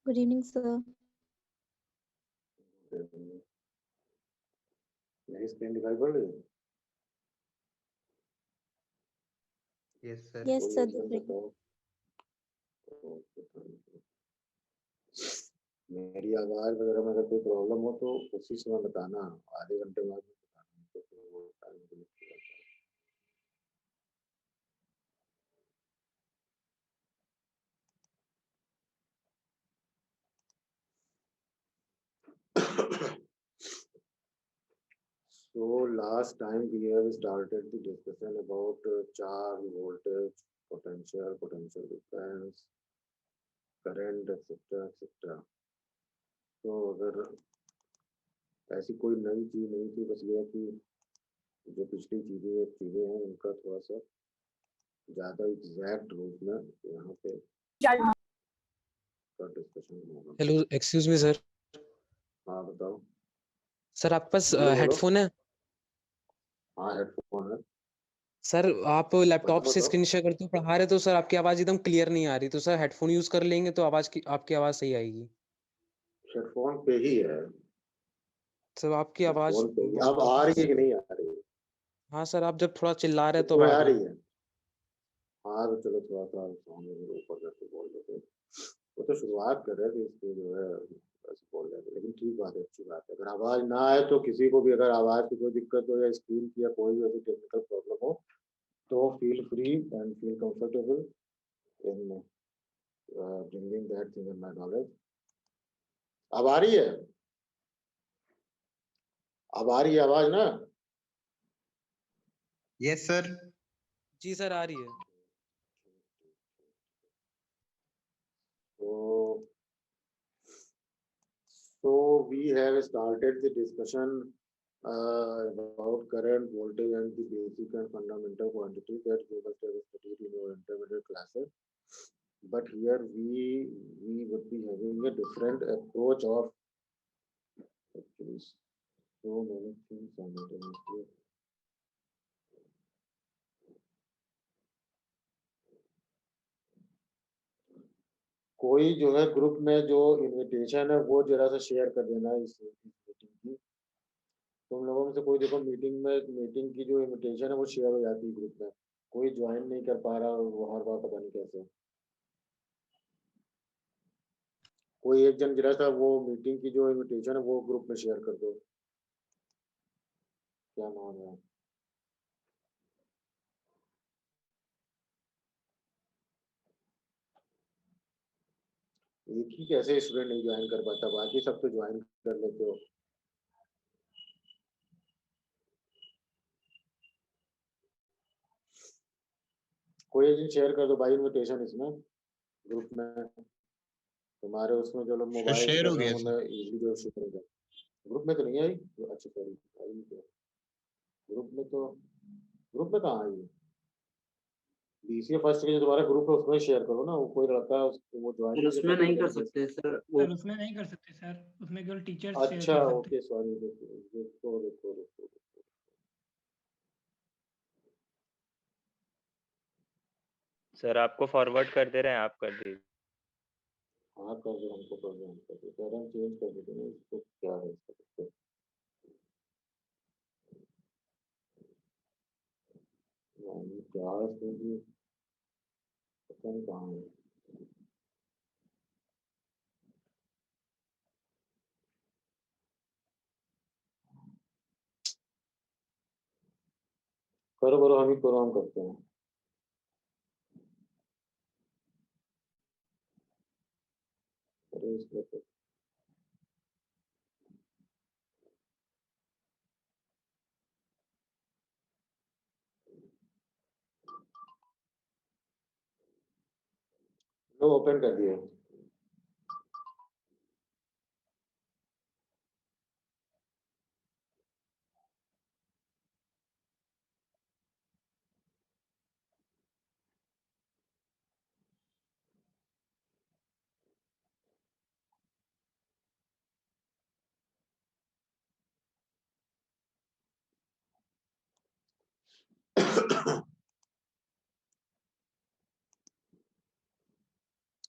Good evening, sir. मेरी screen दिखाई पड़ रही है? Yes sir. Yes, कोई sir. Option Different. बताओ। मेरी आवाज वगैरह में अगर कोई प्रॉब्लम हो तो उसी समय बताना, आधे घंटे बाद में बताना, तो फिर वो टाइम के लिए पूरा करें। So last time we have started the discussion about charge, voltage, potential difference, current, etc., etc. तो अगर ऐसी कोई नई चीज नहीं थी, बस ये है कि जो पिछली चीजें हैं उनका थोड़ा सा ज्यादा एग्जैक्ट रूप में यहाँ पे का डिस्कशन होगा। Hello, excuse me sir. हाँ बताओ। सर आपके पास बोलो, बोलो। हेडफोन है? हाँ हेडफोन है। सर आप लैपटॉप से बताओ। स्क्रीन शेयर करते हो, पढ़ा रहे तो सर आपकी आवाज एकदम क्लियर नहीं आ रही, तो सर हेडफोन यूज कर लेंगे तो आपकी आवाज सही आएगी। हेडफोन पे ही है। सर आपकी आवाज हेडफोन पे ही। अब आ रही है कि नहीं आ रही है? हाँ सर, आप जब थोड़ा चिल्ला रहे तो इसमें आ आ रही रही है। है। हाँ तो चलो थोड़ा सा सामने से ऊपर करके बोल देते। वो तो शुरुआत कर रहे थे इसके जो है ऐसे बोल रहे थे, लेकिन ठीक बात है, अच्छी बात है। अगर आवाज ना आए तो किसी को भी अगर आवाज की कोई दिक्कत हो या स्क्रीन की या कोई भी ऐसी टेक्निकल प्रॉब्लम हो तो feel free and feel comfortable in bringing that thing in my knowledge. अब आ रही है? अब आ रही है आवाज ना? Yes sir. जी सर, आ रही है। So we have started the discussion about current, voltage, and the basic and fundamental quantities that you must have studied in your intermediate classes. But here we would be having a different approach of actually so many things simultaneously. कोई जो है group में जो invitation है वो जरा सा share कर देना इस मीटिंग की। तुम लोगों में से कोई देखो मीटिंग की जो इनविटेशन है वो शेयर हो जाती है ग्रुप में, कोई ज्वाइन नहीं कर पा रहा और वो हर बार पता नहीं कैसे। कोई एक जन जरा सा वो मीटिंग की जो इनविटेशन है वो ग्रुप में शेयर कर दो। क्या नाम है? एक ही कैसे स्टूडेंट नहीं ज्वाइन कर पाता, बाकी सब तो ज्वाइन कर लेते हो। कोई एक दिन शेयर कर दो भाई इनविटेशन इसमें ग्रुप में। तुम्हारे उसमें जो लोग मोबाइल शेयर कर हो रहे गया हैं सर। उन्हें इजीली जो शेयर हो जाए। ग्रुप में तो नहीं आई? अच्छा सॉरी, आई नहीं तो। ग्रुप में कहाँ आई? बीसीए फर्स्ट के जो तुम्हारा ग्रुप है उसमें शेयर करो ना, वो कोई लड़का है वो ज्वाइन सर उसमें नहीं कर सकते सर वो। सर उसमें नहीं कर सकते सर, उसमें केवल टीचर्स शेयर अच्छा कर सकते ओके सॉरी, रुको। सर आपको फॉरवर्ड कर दे रहे हैं, आप कर दीजिए। हाँ कर दो, हमको कर दो, हम कर दो, कह रहे हैं चेंज कर देते हैं इसको, क्या है इसका दिक्कत? यानी क्या है इसमें भी पता नहीं कहाँ है। करो हम ही प्रोग्राम करते हैं। अरे इसमें तो लो ओपन कर दिए।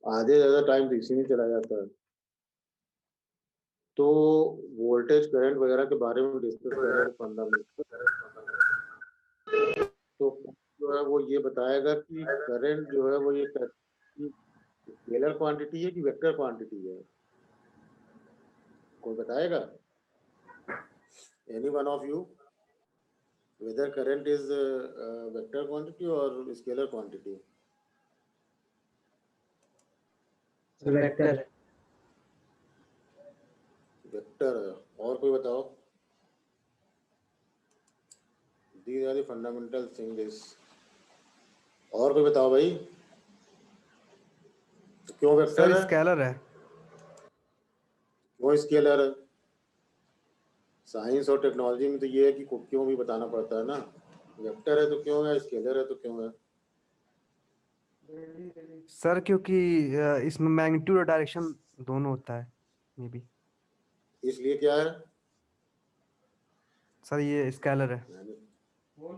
आधे ज्यादा टाइम तो इसी में चला जाता है। तो वोल्टेज करंट वगैरह के बारे में डिस्कस कर रहे हैं फंडामेंटल। तो जो है वो ये बताएगा कि करंट जो है वो ये स्केलर क्वांटिटी है कि वेक्टर क्वांटिटी है, कोई बताएगा? Any one of you, whether current is vector quantity और स्केलर क्वांटिटी? वेक्टर है। वेक्टर है। और कोई बताओ? These are the fundamental things. और कोई बताओ भाई, तो क्यों वेक्टर सर है, स्केलर है। क्यों स्केलर है? साइंस और टेक्नोलॉजी में तो ये है कि क्यों भी बताना पड़ता है ना। वेक्टर है तो क्यों है, स्केलर है तो क्यों है? सर क्योंकि इसमें मैग्नीट्यूड और डायरेक्शन दोनों होता है मे बी। इसलिए क्या है? सर ये स्केलर है। वाह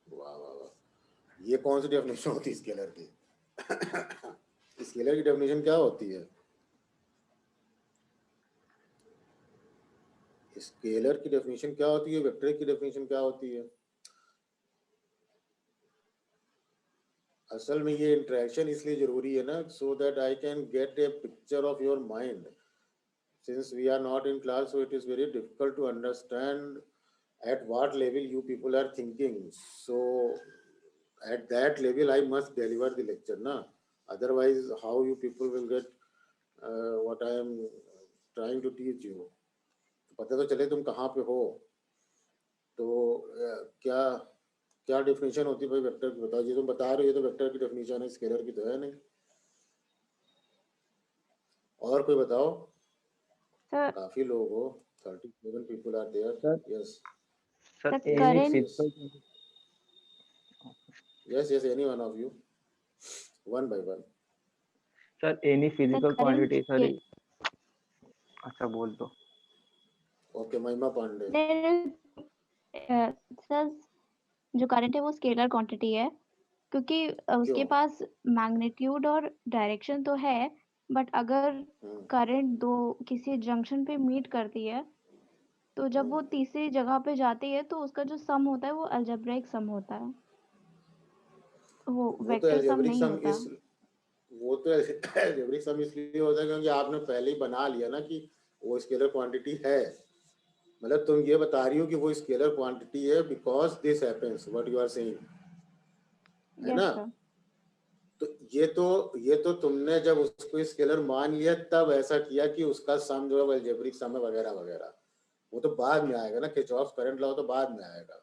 वाह वाह, ये कौन सी डेफिनेशन होती है स्केलर की? स्केलर की डेफिनेशन क्या होती है? स्केलर की डेफिनेशन क्या होती है, वेक्टर की डेफिनेशन क्या होती है? असल में ये इंटरेक्शन इसलिए जरूरी है ना, so that I can get a picture of your mind. Since we are not in class, so it is very difficult to understand at what level you people are thinking. So at that level I must deliver the lecture na, otherwise how you people will get what I am trying to teach you. पता तो चले तुम कहाँ पे हो। तो क्या क्या डेफिनेशन होती है भाई वेक्टर की, बताओ। जी तुम बता रहे हो तो वेक्टर की डेफिनेशन है, स्केलर की तो है नहीं। और कोई बताओ? सर काफी लोग हो, 37 people are there. Yes, sir The any current- physical yes, any one of you, one by one. Sir any physical current quantity sir. scale- अच्छा बोल दो। ओके, महिमा पांडे। सर जो करंट है वो स्केलर क्वांटिटी है, क्योंकि उसके क्यों? पास मैग्नीट्यूड और डायरेक्शन तो है, बट अगर करंट दो किसी जंक्शन पे मीट करती है तो जब वो तीसरी जगह पे जाती है तो उसका जो सम होता है वो अलजेब्रिक सम होता है, वो वो तो वेक्टर सम अलजेब्रिक नहीं सम होता। इस वो तो अलजेब्रिक सम इसलिए होता है क्योंकि आपने पहले ही बना लिया ना कि वो स्केलर क्वांटिटी है। मतलब तुम ये बता रही हो कि वो स्केलर क्वांटिटी है because this happens, what you are saying, है यस ना? सर। तो ये तो तुमने जब उसको स्केलर मान लिया तब ऐसा किया कि उसका सम जो है अलजेब्रिक सम है वगैरह वगैरह। वो तो बाद में आएगा ना, किरचॉफ करंट लॉ तो बाद में आएगा।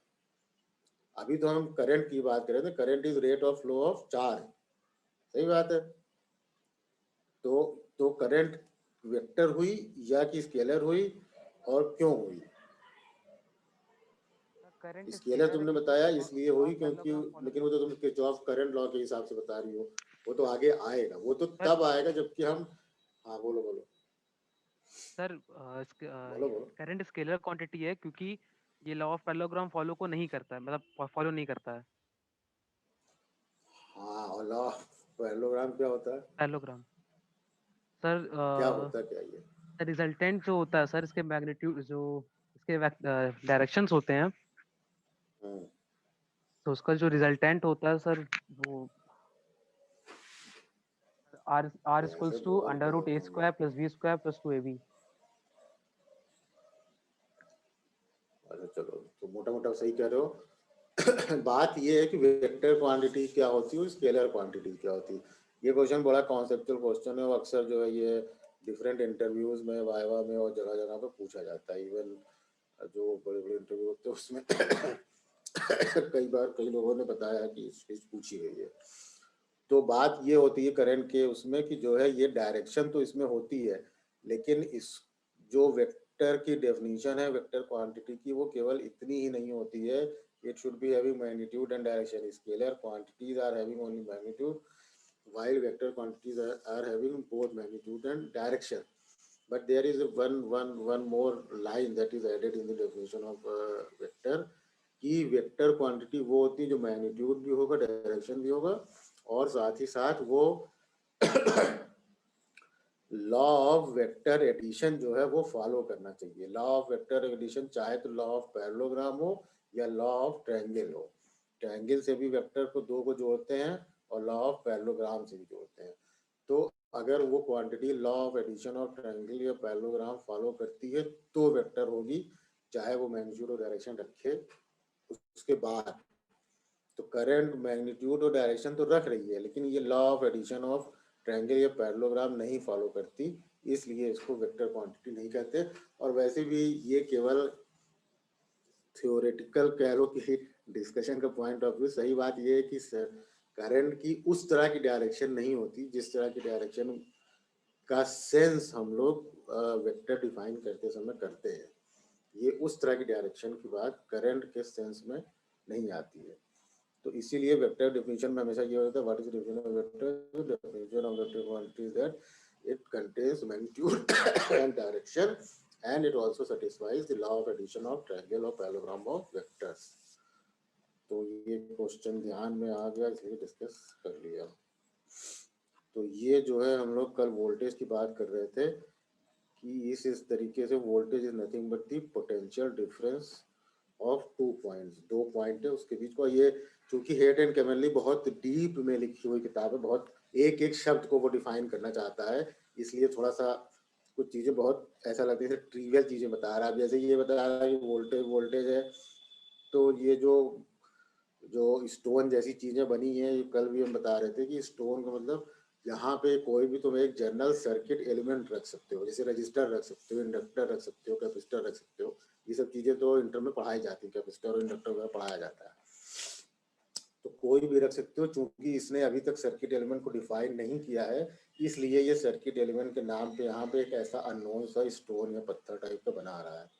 अभी तो हम करंट की बात कर रहे थे, current is rate of flow of charge, सही बात है। तो करंट वेक्टर हुई या कि स्केलर हुई, और क्यों हुई? करंट स्केलर तुमने बताया इसलिए हुई क्योंकि, लेकिन वो तो तुम किरचॉफ करंट लॉ के हिसाब से बता रही हो, वो तो आगे आएगा, वो तो तब आएगा जबकि हम। हाँ बोलो बोलो सर बोलो बोलो। करंट स्केलर क्वांटिटी है क्योंकि ये लॉ ऑफ पैरेललोग्राम फॉलो को नहीं करता है, मतलब फॉलो नहीं करता है। हाँ, और लॉ ऑफ पैरेललोग्राम क्या होता है? पैरेललोग्राम सर क्या होता है, क्या ये? रिजल्टेंट जो होता है सर, इसके मैग्नीट्यूड जो इसके डायरेक्शंस होते हैं, हम्म, तो उसका जो रिजल्टेंट होता है सर वो आर आर कैसे इक्वल्स टू बोल अंडर रहे हो रूट ए तुम? Square plus B square plus 2ab। अच्छा चलो, तो मोटा मोटा सही कह रहे हो। बात ये है कि वेक्टर क्वांटिटी क्या होती है और स्केलर क्वांटिटी क्या होती है। ये क्वेश्चन बड़ा कॉन्सेप्चुअल क्वेश्चन है और अक्सर जो है ये डिफरेंट इंटरव्यूज में, वाइवा में और जगह जगह पे पूछा जाता है। इवन जो बड़े बड़े इंटरव्यू होते हैं उसमें कई बार कई लोगों ने बताया कि इस चीज पूछी गई है। तो बात ये होती है करंट के उसमें कि जो है ये डायरेक्शन तो इसमें होती है, लेकिन इस जो वेक्टर की डेफिनेशन है वेक्टर क्वांटिटी की, वो केवल इतनी ही नहीं होती है। It should be having magnitude and direction. Scalar quantities are having only magnitude while vector quantities are having both magnitude and direction. But there is one more line that is added in the definition of vector, कि vector quantity वो होती है जो magnitude भी होगा, direction भी होगा, और साथ ही साथ वो लॉ ऑफ वेक्टर एडिशन जो है वो फॉलो करना चाहिए। लॉ ऑफ वेक्टर एडिशन चाहे तो लॉ ऑफ पैरेललोग्राम हो या लॉ ऑफ ट्रायंगल हो। ट्रायंगल से भी वेक्टर को दो को जोड़ते हैं और लॉ ऑफ पैरेललोग्राम से भी जोड़ते हैं। तो अगर वो quantity law of addition of triangle या पैरेललोग्राम फॉलो करती है तो वेक्टर होगी, चाहे वो मैग्नीट्यूड और डायरेक्शन रखे उसके बाद। तो करंट मैग्नीट्यूड और डायरेक्शन तो रख रही है, लेकिन ये law of addition of triangle या पैरेललोग्राम नहीं फॉलो करती, इसलिए इसको वेक्टर क्वांटिटी नहीं कहते। और वैसे भी ये केवल थ्योरेटिकल कह लो कि डिस्कशन का पॉइंट ऑफ व्यू। सही बात ये है कि करंट की उस तरह की डायरेक्शन नहीं होती जिस तरह की डायरेक्शन का सेंस हम लोग वेक्टर डिफाइन करते समय करते हैं। ये उस तरह की डायरेक्शन की बात करंट के सेंस में नहीं आती है। तो इसीलिए वेक्टर डेफिनेशन में हमेशा ये होता है, what is definition of vector? Definition of vector quantity is that it contains magnitude and direction and it also satisfies the law of addition of triangle or parallelogram of vectors। तो ये question ध्यान में आ गया, इसलिए discuss कर लिया। तो ये जो है हम लोग कल वोल्टेज की बात कर रहे थे कि इस तरीके से voltage is nothing but the potential difference of two points. दो पॉइंट है उसके बीच को। ये चूंकि हेट एंड कैमरली बहुत डीप में लिखी हुई किताब है, बहुत एक एक शब्द को वो डिफाइन करना चाहता है, इसलिए थोड़ा सा कुछ चीजें बहुत ऐसा लगता है ट्रिवियल चीजें बता रहा है। अब जैसे ये बता रहा है कि वोल्टेज है, तो ये जो स्टोन जैसी चीजें बनी हैं, ये कल भी हम बता रहे थे कि स्टोन का मतलब यहाँ पे कोई भी तुम एक जनरल सर्किट एलिमेंट रख सकते हो, जैसे रजिस्टर रख सकते हो, इंडक्टर रख सकते हो, कैपेसिटर रख सकते हो। ये सब चीजें तो इंटर में पढ़ाई जाती है, कैपेसिटर और इंडक्टर वगैरह पढ़ाया जाता है। तो कोई भी रख सकते हो। चूंकि इसने अभी तक सर्किट एलिमेंट को डिफाइन नहीं किया है, इसलिए ये सर्किट एलिमेंट के नाम पे यहाँ पे एक ऐसा अननोन सा स्टोन या पत्थर टाइप का बना रहा है,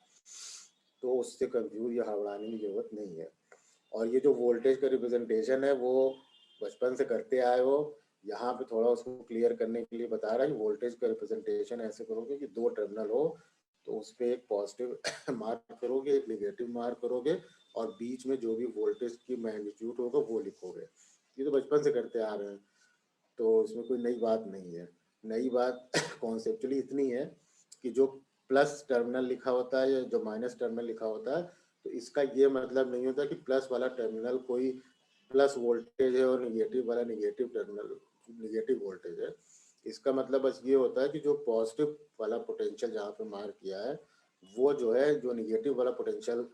तो उससे कंफ्यूज या हड़बड़ाने की जरूरत नहीं है। और ये जो वोल्टेज का रिप्रेजेंटेशन है वो बचपन से करते आए हो, यहाँ पे थोड़ा उसको क्लियर करने के लिए बता रहा है कि वोल्टेज का रिप्रेजेंटेशन ऐसे करोगे कि दो टर्मिनल हो, तो उस पर एक पॉजिटिव मार्क करोगे, एक नेगेटिव मार्क करोगे, और बीच में जो भी वोल्टेज की मैग्नीट्यूड होगा वो लिखोगे। ये तो बचपन से करते आ रहे हैं, तो इसमें कोई नई बात नहीं है। नई बात कॉन्सेप्चुअली इतनी है कि जो प्लस टर्मिनल लिखा होता है या जो माइनस टर्मिनल लिखा होता है, तो इसका ये मतलब नहीं होता कि प्लस वाला टर्मिनल कोई प्लस वोल्टेज है और निगेटिव वाला निगेटिव टर्मिनल निगेटिव वोल्टेज है। इसका मतलब बस ये होता है कि जो पॉजिटिव वाला पोटेंशियल जहाँ पे मार्क किया है, वो जो है जो निगेटिव वाला पोटेंशियल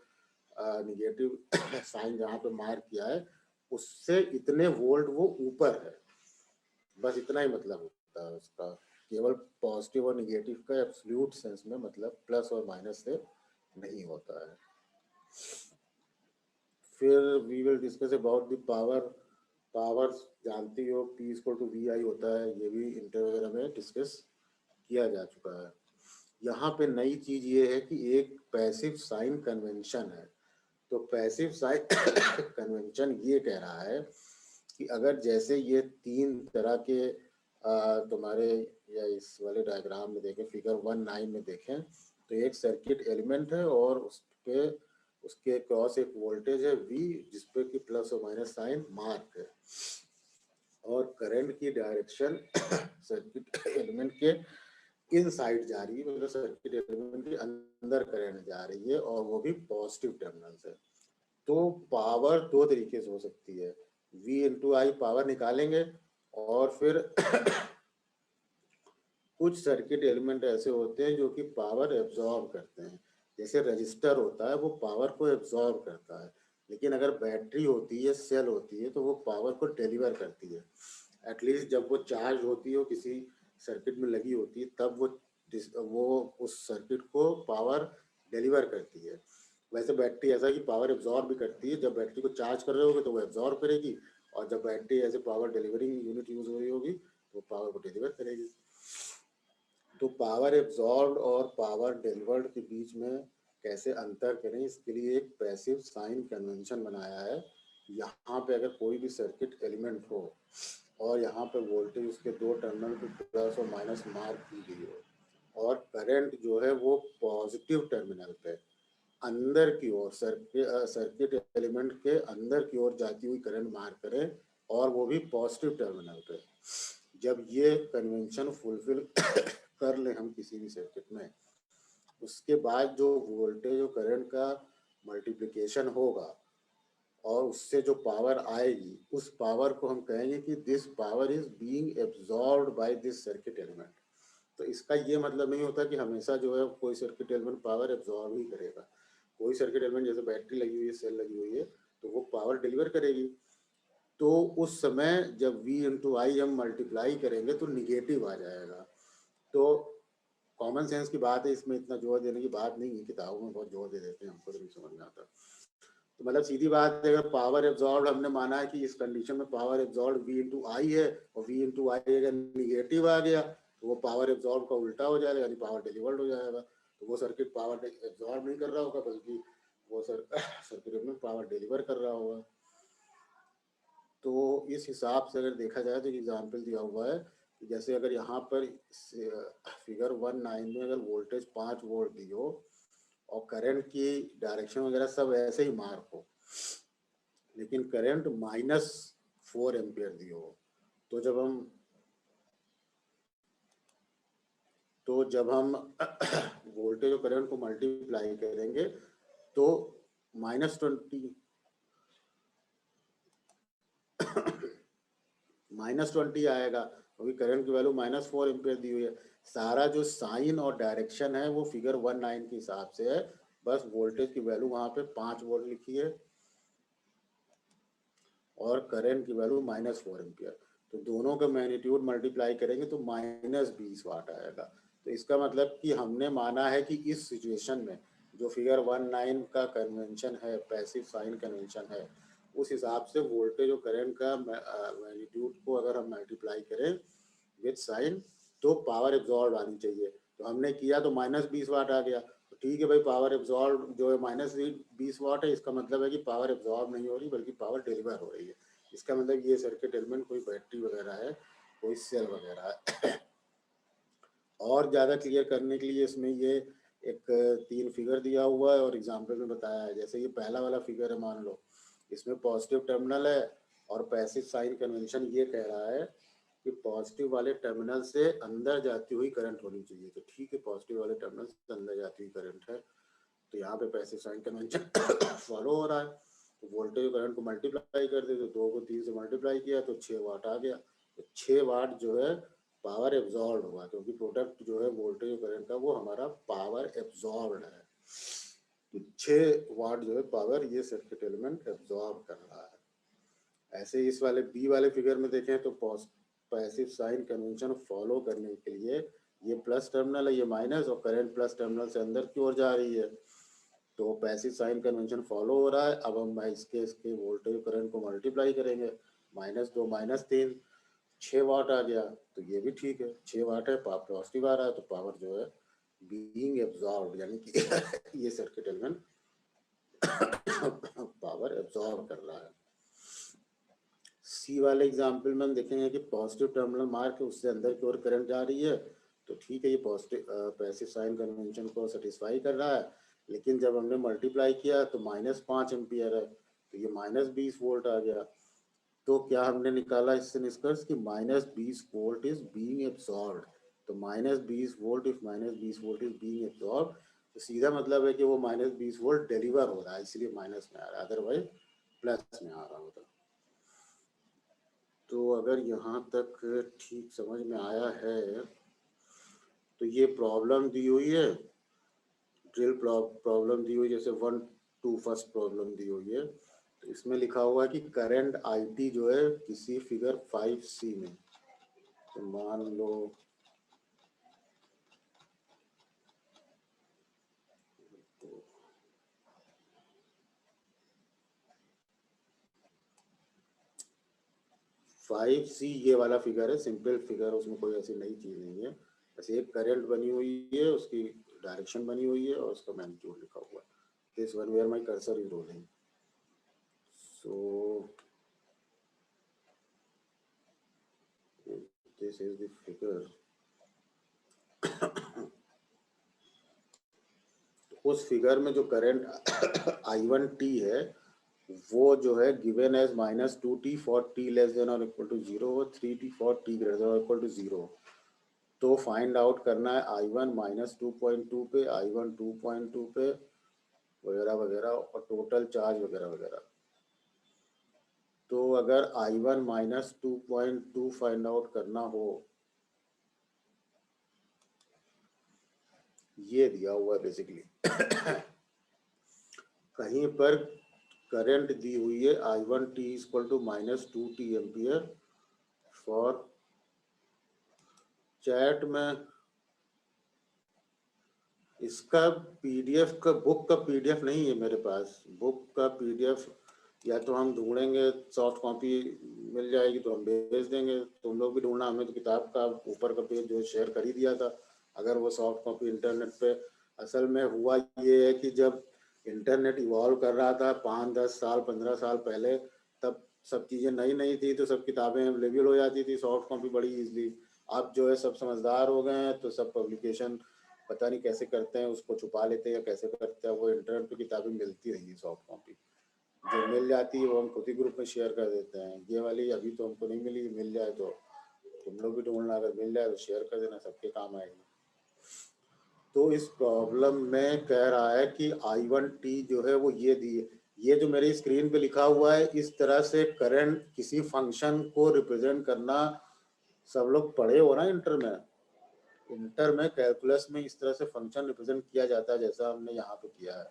निगेटिव साइन जहाँ पे मार्क किया है, उससे इतने वोल्ट वो ऊपर है। बस इतना ही मतलब होता है उसका। केवल पॉजिटिव और निगेटिव का एब्सोल्यूट सेंस में मतलब प्लस और माइनस से नहीं होता है। फिर we will discuss about the power जानती हो P = VI होता है, ये भी इंटर वगैरह में डिस्कस किया जा चुका है। यहाँ पे नई चीज ये है कि एक पैसिव साइन कन्वेंशन है। तो पैसिव साइन कन्वेंशन ये कह रहा है कि अगर जैसे ये तीन तरह के तुम्हारे या इस वाले डायग्राम में देखें, फिगर 1.9 में देखें, तो एक सर्किट एलिमेंट है और उसके क्रॉस एक वोल्टेज है V, जिसपे कि प्लस और माइनस साइन मार्क है, और करंट की डायरेक्शन सर्किट एलिमेंट के इनसाइड जा रही है, मतलब सर्किट एलिमेंट के अंदर करंट जा रही है, और वो भी पॉजिटिव टर्मिनल से। तो पावर दो तरीके से हो सकती है, V × I पावर निकालेंगे, और फिर कुछ सर्किट एलिमेंट ऐसे होते हैं जो कि पावर एब्जॉर्ब करते हैं। जैसे रजिस्टर होता है, वो पावर को एब्जॉर्ब करता है, लेकिन अगर बैटरी होती है, सेल होती है, तो वो पावर को डिलीवर करती है। एटलीस्ट जब वो चार्ज होती है, किसी सर्किट में लगी होती है, तब वो उस सर्किट को पावर डिलीवर करती है। वैसे बैटरी ऐसा कि पावर एब्जॉर्ब भी करती है। जब बैटरी को चार्ज कर रहे होगे तो वो एब्जॉर्ब करेगी, और जब बैटरी ऐसे पावर डिलीवरिंग यूनिट यूज हो रही होगी तो पावर को डिलीवर करेगी। तो पावर एब्जॉर्ब्ड और पावर डिलीवर्ड के बीच में कैसे अंतर करें, इसके लिए एक पैसिव साइन कन्वेंशन बनाया है। यहाँ पे अगर कोई भी सर्किट एलिमेंट हो और यहाँ पे वोल्टेज उसके दो टर्मिनल पे प्लस और माइनस मार्क की गई हो, और करंट जो है वो पॉजिटिव टर्मिनल पे अंदर की ओर सर्किट एलिमेंट के अंदर की ओर जाती हुई करंट मार्क करें, और वो भी पॉजिटिव टर्मिनल पे, जब ये कन्वेंशन फुलफिल कर ले हम किसी भी सर्किट में, उसके बाद जो वोल्टेज और करंट का मल्टीप्लिकेशन होगा और उससे जो पावर आएगी, उस पावर को हम कहेंगे कि this power is being absorbed bye this circuit element. तो इसका ये मतलब नहीं होता कि हमेशा जो है कोई सर्किट एलिमेंट पावर एब्जॉर्ब ही करेगा। कोई सर्किट एलिमेंट जैसे बैटरी लगी हुई है, सेल लगी हुई है, तो वो पावर डिलीवर करेगी। तो उस समय जब V इंटू आई हम मल्टीप्लाई करेंगे तो निगेटिव आ जाएगा। तो कॉमन सेंस की बात है, इसमें इतना जोर देने की बात नहीं है, किताबों में बहुत जोर दे देते हैं, हमको तो नहीं समझ में आता। तो मतलब सीधी बात है, अगर पावर एब्जॉर्ब हमने माना है कि इस कंडीशन में पावर एब्जॉर्ब V इंटू आई है और V इंटू आई अगर निगेटिव आ गया तो वो पावर एब्जॉर्ब का उल्टा हो जाएगा, यानी पावर डिलीवर्ड हो जाएगा। तो वो सर्किट पावर एब्जॉर्ब नहीं कर रहा होगा, बल्कि वो सर्किट में पावर डिलीवर कर रहा होगा। तो इस हिसाब से अगर देखा जाए तो एग्जाम्पल दिया हुआ है कि जैसे अगर यहाँ पर फिगर 1.9 में अगर वोल्टेज 5 वोल्ट दी हो और करंट की डायरेक्शन वगैरह सब ऐसे ही मार्क हो, लेकिन करंट -4 एम्पियर दी हो, तो जब हम वोल्टेज और करंट को मल्टीप्लाई करेंगे तो -20 आएगा, क्योंकि करंट की वैल्यू -4 एम्पियर दी हुई है। सारा जो साइन और डायरेक्शन है वो फिगर 1.9 के हिसाब से है, बस वोल्टेज की वैल्यू वहां पे 5 वोल्ट लिखी है और करंट की वैल्यू -4 एम्पियर। तो दोनों का मैग्नीट्यूड मल्टीप्लाई करेंगे तो -20 वाट आएगा। तो इसका मतलब कि हमने माना है कि इस सिचुएशन में जो फिगर 1.9 का कन्वेंशन है, पैसिव साइन कन्वेंशन है, उस हिसाब से वोल्टेज और करंट का मैग्नीट्यूड को अगर हम मल्टीप्लाई करें विद साइन तो पावर एब्जॉर्ब आनी चाहिए। तो हमने किया तो -20 वाट आ गया। तो ठीक है भाई, पावर एब्जॉर्ब जो है -20 वाट है, इसका मतलब है कि पावर एब्जॉर्ब नहीं हो रही बल्कि पावर डिलीवर हो रही है। इसका मतलब ये सर्किट एलिमेंट कोई बैटरी वगैरह है, कोई सेल वगैरह है। और ज़्यादा क्लियर करने के लिए इसमें ये एक 3 फिगर दिया हुआ है और एग्जाम्पल में बताया है। जैसे ये पहला वाला फिगर है, मान लो इसमें पॉजिटिव टर्मिनल है और पैसिव साइन कन्वेंशन ये कह रहा है कि पॉजिटिव वाले टर्मिनल से अंदर जाती हुई करंट होनी चाहिए। तो ठीक है, पॉजिटिव वाले टर्मिनल से अंदर जाती हुई करंट है, तो यहाँ पे पैसिव साइन कन्वेंशन फॉलो हो रहा है। तो वोल्टेज करंट को मल्टीप्लाई कर दे, तो 2 को 3 से मल्टीप्लाई किया तो 6 वाट आ गया। तो 6 वाट जो है पावर एब्जॉर्ब हुआ, क्योंकि प्रोडक्ट जो है वोल्टेज और करंट का वो हमारा पावर एब्जॉर्ब है। तो 6 वाट जो है पावर ये सर्किट एलिमेंट एब्जॉर्ब कर रहा है। ऐसे इस वाले बी वाले फिगर में देखें तो पैसिव साइन कन्वेंशन फॉलो करने के लिए ये प्लस टर्मिनल है, ये माइनस, और करंट प्लस टर्मिनल से अंदर की ओर जा रही है, तो पैसिव साइन कन्वेंशन फॉलो हो रहा है। अब हम इसके वोल्टेज करंट को मल्टीप्लाई करेंगे, -2 -3 6 वाट आ गया। तो ये भी ठीक है, 6 वाट है, पावर पॉजिटिव आ रहा है, तो पावर जो है बीइंग एब्जॉर्ब, यानी कि ये सर्किट एलिमेंट पावर एब्जॉर्ब कर रहा है। सी वाले एग्जाम्पल में हम देखेंगे कि पॉजिटिव टर्मिनल मार्क है, उससे अंदर की ओर करंट जा रही है, तो ठीक है, ये पॉजिटिव पैसिव साइन कन्वेंशन को सेटिस्फाई कर रहा है। लेकिन जब हमने मल्टीप्लाई किया तो -5 एम्पियर है, तो ये -20 वोल्ट आ गया। तो क्या हमने निकाला इससे निष्कर्ष कि -20 वोल्ट इज बीइंग एब्जॉर्ब्ड। तो -20 volt, if -20 volt is being absorbed, तो सीधा मतलब है कि वो -20 वोल्ट डिलीवर हो रहा है, इसलिए माइनस में आ रहा है, अदरवाइज प्लस में आ रहा होता। तो अगर यहाँ तक ठीक समझ में आया है तो ये प्रॉब्लम दी हुई है, ड्रिल प्रॉब्लम दी हुई, जैसे 1 2 फर्स्ट प्रॉब्लम दी हुई है, तो इसमें लिखा हुआ है कि करंट IT जो है किसी फिगर 5C में, तो मान लो फाइव सी ये वाला फिगर है, सिंपल फिगर, उसमें कोई ऐसी नई चीज नहीं है। बस एक करंट बनी हुई है, उसकी डायरेक्शन बनी हुई है और उसका मैग्नीट्यूड लिखा हुआ है। This one where my cursor is rolling, so this is the figure. उस फिगर में जो करंट I1t है वो जो है given as -2t for t less than और equal to 0, 3t for t greater than और इक्वल टू 0। तो फाइंड आउट करना है I1 -2.2 पे, I1 2.2 पे वगैरह वगैरह, और टोटल चार्ज वगैरह वगैरह। तो अगर I1 -2.2 फाइंड आउट करना हो, ये दिया हुआ है बेसिकली। कहीं पर करंट दी हुई है I1t = -2t ampere for, chat में इसका पीडीएफ का, बुक का पीडीएफ नहीं है मेरे पास। बुक का पीडीएफ या तो हम ढूंढेंगे, सॉफ्ट कॉपी मिल जाएगी तो हम भेज देंगे, तुम लोग भी ढूंढना। हमें तो किताब का ऊपर का पेज जो शेयर कर ही दिया था, अगर वो सॉफ्ट कॉपी इंटरनेट पे। असल में हुआ ये है कि जब इंटरनेट इवॉल्व कर रहा था 5, 10 साल, 15 साल पहले, तब सब चीज़ें नई नई थी, तो सब किताबें अवेलेबल हो जाती थी सॉफ्ट कॉपी बड़ी ईजिली। अब जो है सब समझदार हो गए हैं, तो सब पब्लिकेशन पता नहीं कैसे करते हैं, उसको छुपा लेते हैं या कैसे करते हैं, वो इंटरनेट पे किताबें मिलती रही हैं सॉफ्ट कॉपी। जो मिल जाती है वो हम खुद ही ग्रुप में शेयर कर देते हैं। ये वाली अभी तो हमको नहीं मिली, मिल जाए तो तुम लोग भी ढूंढना, अगर मिल जाए तो शेयर कर देना, सबके काम आएगी। तो इस प्रॉब्लम में कह रहा है कि I1t जो है वो ये दिए, ये जो मेरी स्क्रीन पे लिखा हुआ है, इस तरह से करंट किसी फंक्शन को रिप्रेजेंट करना, सब लोग पढ़े हो ना इंटर में। इंटर में कैलकुलस में इस तरह से फंक्शन रिप्रेजेंट किया जाता है जैसा हमने यहाँ पे किया है।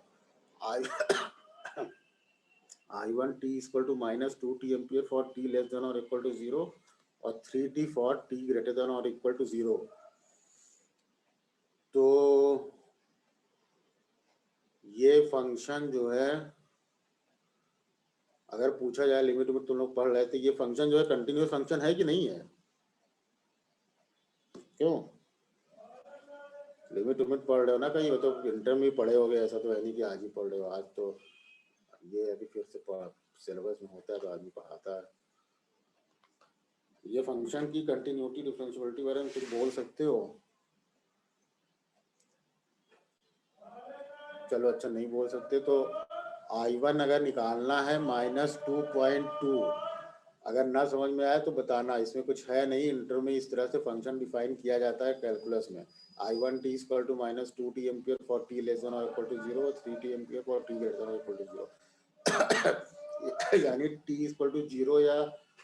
I1t = -2t ampere for t < 0 और 3t फॉर t < 0। तो ये फंक्शन जो है, अगर पूछा जाए लिमिट में, तुम लोग पढ़ रहे थे, ये फंक्शन जो है कंटिन्यूस फंक्शन है कि नहीं है? क्यों लिमिट पढ़ रहे हो ना कहीं, हो तो इंटर में पढ़े होगे, ऐसा तो है नहीं कि आज ही पढ़ रहे हो। आज तो ये अभी फिर से सिलेबस में होता है तो आदमी पढ़ाता है। ये फंक्शन की कंटिन्यूटी डिफरेंशियबिलिटी बारे में कुछ बोल सकते हो? चलो अच्छा नहीं बोल सकते तो I1 अगर निकालना है -2.2, अगर ना समझ में आए तो बताना, इसमें कुछ है नहीं। इंटर में इस तरह से फंक्शन डिफाइन किया जाता है कैलकुलस में। I1t = -2t ampere for t < 0 और 3t एम्पियर फॉर t < 0। यानी t = 0 या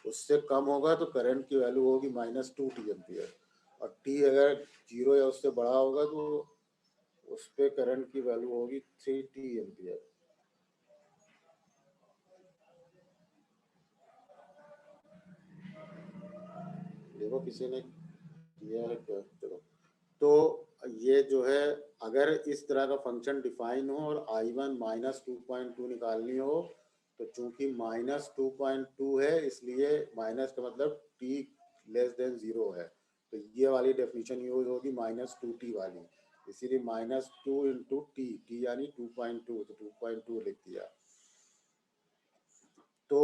उससे कम होगा तो करंट की वैल्यू होगी -2t एम्पियर, और t अगर 0 या उससे बड़ा होगा तो उस पे करंट की वैल्यू होगी 3t एम्पियर। देखो किसी ने किया है क्या? चलो, तो ये जो है, अगर इस तरह का फंक्शन डिफाइन हो और I1 -2.2 निकालनी हो, तो चूंकि -2.2 है इसलिए माइनस का मतलब t < 0 है, तो ये वाली डेफिनेशन यूज होगी -2t वाली, इसीलिए -2 × t यानी 2.2, तो 2.2 लिख दिया। तो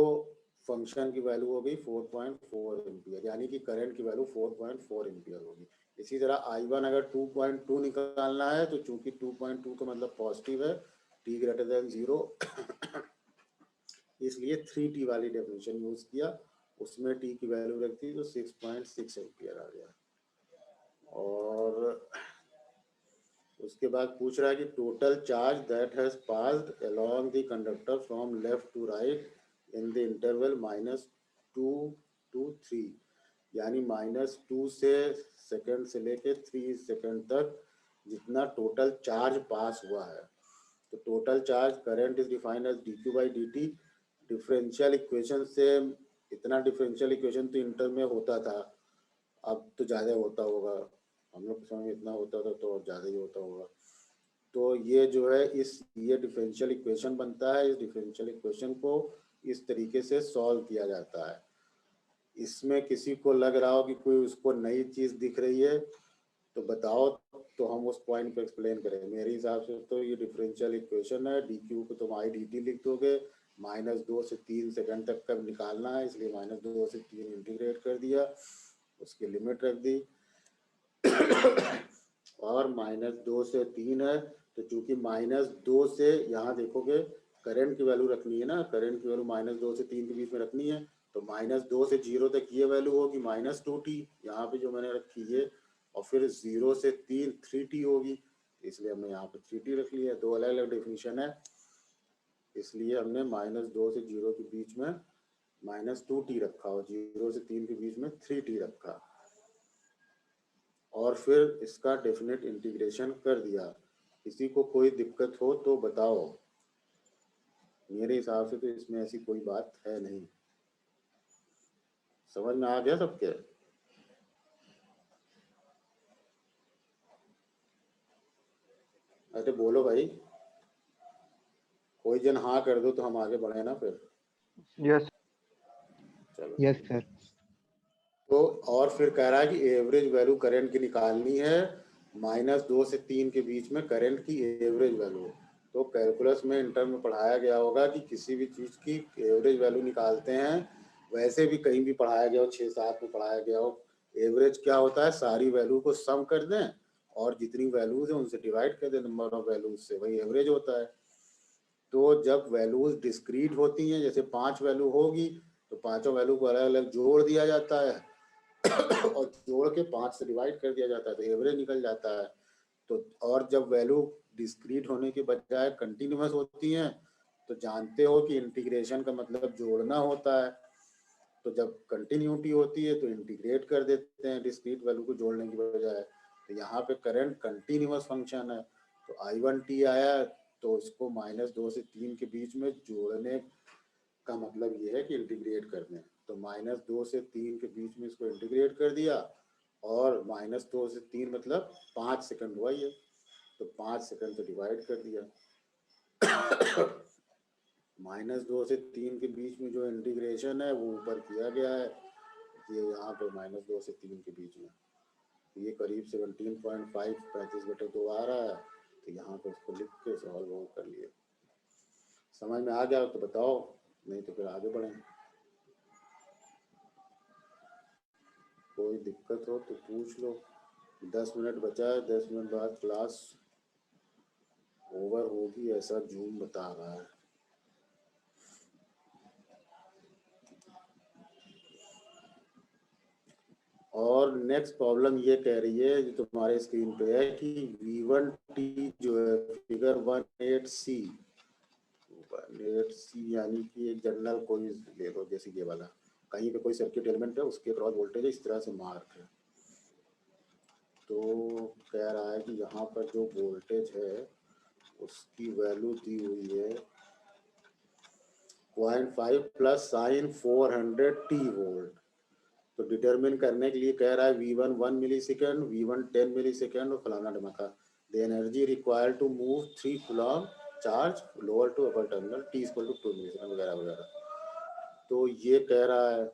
फंक्शन की वैल्यू हो गई 4.4 एम्पियर, यानी कि करंट की वैल्यू 4.4 एम्पियर होगी। इसी तरह I1 अगर 2.2 निकालना है, तो चूंकि 2.2 का मतलब पॉजिटिव है, t < 0, इसलिए 3t वाली डेफिनेशन यूज किया, उसमें t की वैल्यू रखती तो 6.6 एम्पियर आ गया। और उसके बाद पूछ रहा है कि total charge that has passed along the conductor from left to right in the interval -2 to 3, यानी -2 से सेकंड से लेके 3 सेकंड तक जितना टोटल चार्ज पास हुआ है। तो total charge current is defined as dq/dt। Differential equation से, इतना डिफरेंशियल इक्वेशन तो इंटर में होता था, अब तो ज़्यादा होता होगा, हम लोग के समय इतना होता था तो ज़्यादा ही होता होगा। तो ये जो है, ये डिफरेंशियल इक्वेशन बनता है। इस डिफरेंशियल इक्वेशन को इस तरीके से सॉल्व किया जाता है। इसमें किसी को लग रहा हो कि कोई उसको नई चीज़ दिख रही है तो बताओ, तो हम उस पॉइंट पे एक्सप्लेन करें। मेरे हिसाब से तो ये डिफरेंशियल इक्वेशन है, dq को तुम I/dt लिख दोगे, -2 से 3 सेकंड तक का निकालना है, इसलिए -2 से 3 इंटीग्रेट कर दिया, उसकी लिमिट रख दी। और -2 से 3 है, तो चूंकि -2 से, यहाँ देखोगे करंट की वैल्यू रखनी है ना, करंट की वैल्यू -2 से 3 के बीच में रखनी है, तो -2 से 0 तक ये वैल्यू होगी -2t, यहाँ पे जो मैंने रखी है और फिर 0 से 3 3t होगी, इसलिए हमने यहाँ पे 3t रख लिया। दो अलग अलग डेफिनेशन है, इसलिए हमने -2 से 0 के बीच में -2t रखा और 0 से 3 के बीच में 3t रखा, और फिर इसका डेफिनेट इंटीग्रेशन कर दिया। किसी को कोई दिक्कत हो तो बताओ, मेरे हिसाब से तो इसमें ऐसी कोई बात है नहीं। समझ में आ गया सबके? अरे बोलो भाई, कोई जन हाँ कर दो तो हम आगे बढ़े ना फिर। यस चलो यस सर। तो और फिर कह रहा है कि एवरेज वैल्यू करंट की निकालनी है, -2 से 3 के बीच में करंट की एवरेज वैल्यू। तो कैलकुलस में इंटर में पढ़ाया गया होगा कि किसी भी चीज की एवरेज वैल्यू निकालते हैं, वैसे भी कहीं भी पढ़ाया गया हो, 6-7 में पढ़ाया गया हो। एवरेज क्या होता है, सारी वैल्यू को सम कर दें और जितनी वैल्यूज है उनसे डिवाइड कर दें नंबर ऑफ वैल्यूज से, वही एवरेज होता है। तो जब वैल्यूज डिस्क्रीट होती हैं, जैसे 5 वैल्यू होगी तो पांचों वैल्यू को अलग अलग जोड़ दिया जाता है और जोड़ के 5 से डिवाइड कर दिया जाता है, तो एवरेज निकल जाता है। तो और जब वैल्यू डिस्क्रीट होने के बजाय कंटिन्यूअस होती हैं, तो जानते हो कि इंटीग्रेशन का मतलब जोड़ना होता है। तो जब कंटिन्यूटी होती है तो इंटीग्रेट कर देते हैं डिस्क्रीट वैल्यू को जोड़ने की बजाय। तो यहाँ पे करंट कंटिन्यूअस फंक्शन है, तो I1t आया, तो इसको -2 से 3 के बीच में जोड़ने का मतलब ये है कि इंटीग्रेट कर दें। तो -2 से 3 के बीच में इसको इंटीग्रेट कर दिया, और -2 से 3 मतलब 5 सेकंड हुआ ये, तो 5 सेकंड से डिवाइड कर दिया। -2 से 3 के बीच में जो इंटीग्रेशन है वो ऊपर किया गया है, ये यहाँ पे -2 से 3 के बीच में, ये करीब 17.5 35/2 आ रहा है। तो यहाँ पे इसको लिख के सॉल्व कर लिए। समझ में आ गया तो बताओ, नहीं तो फिर आगे बढ़ें। कोई दिक्कत हो तो पूछ लो। 10 मिनट बचा है, 10 मिनट बाद क्लास ओवर होगी, ऐसा जूम बता रहा है। और नेक्स्ट प्रॉब्लम ये कह रही है, जो तुम्हारे स्क्रीन पे है, कि V1t जो है फिगर 18C यानी कि एक जनरल कोई ले लो, जैसे ये वाला, कहीं पे कोई सर्किट एलिमेंट है, उसके क्रॉस वोल्टेज इस तरह से मार्क है। तो कह रहा है कि यहाँ पर जो वोल्टेज है उसकी वैल्यू दी हुई है 0.5 प्लस साइन 400t वोल्ट। तो डिटरमिन करने के लिए कह रहा है V1 1 मिली सेकेंड, V1 10 मिली सेकेंड और फलाना ढमाका। The energy required to move 3 coulomb charge lower to upper terminal t = 2 millisecond वगैरह वगैरह। तो ये कह रहा है,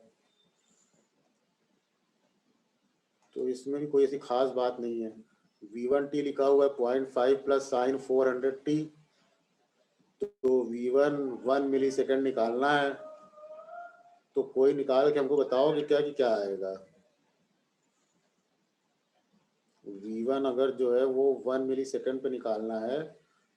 तो इसमें भी कोई ऐसी खास बात नहीं है। V1t लिखा हुआ है 0.5 प्लस साइन 400t, तो V1 1 मिली सेकेंड निकालना है। तो कोई निकाल के हमको बताओ कि क्या आएगा। V1 अगर जो है वो 1 मिली सेकेंड पे निकालना है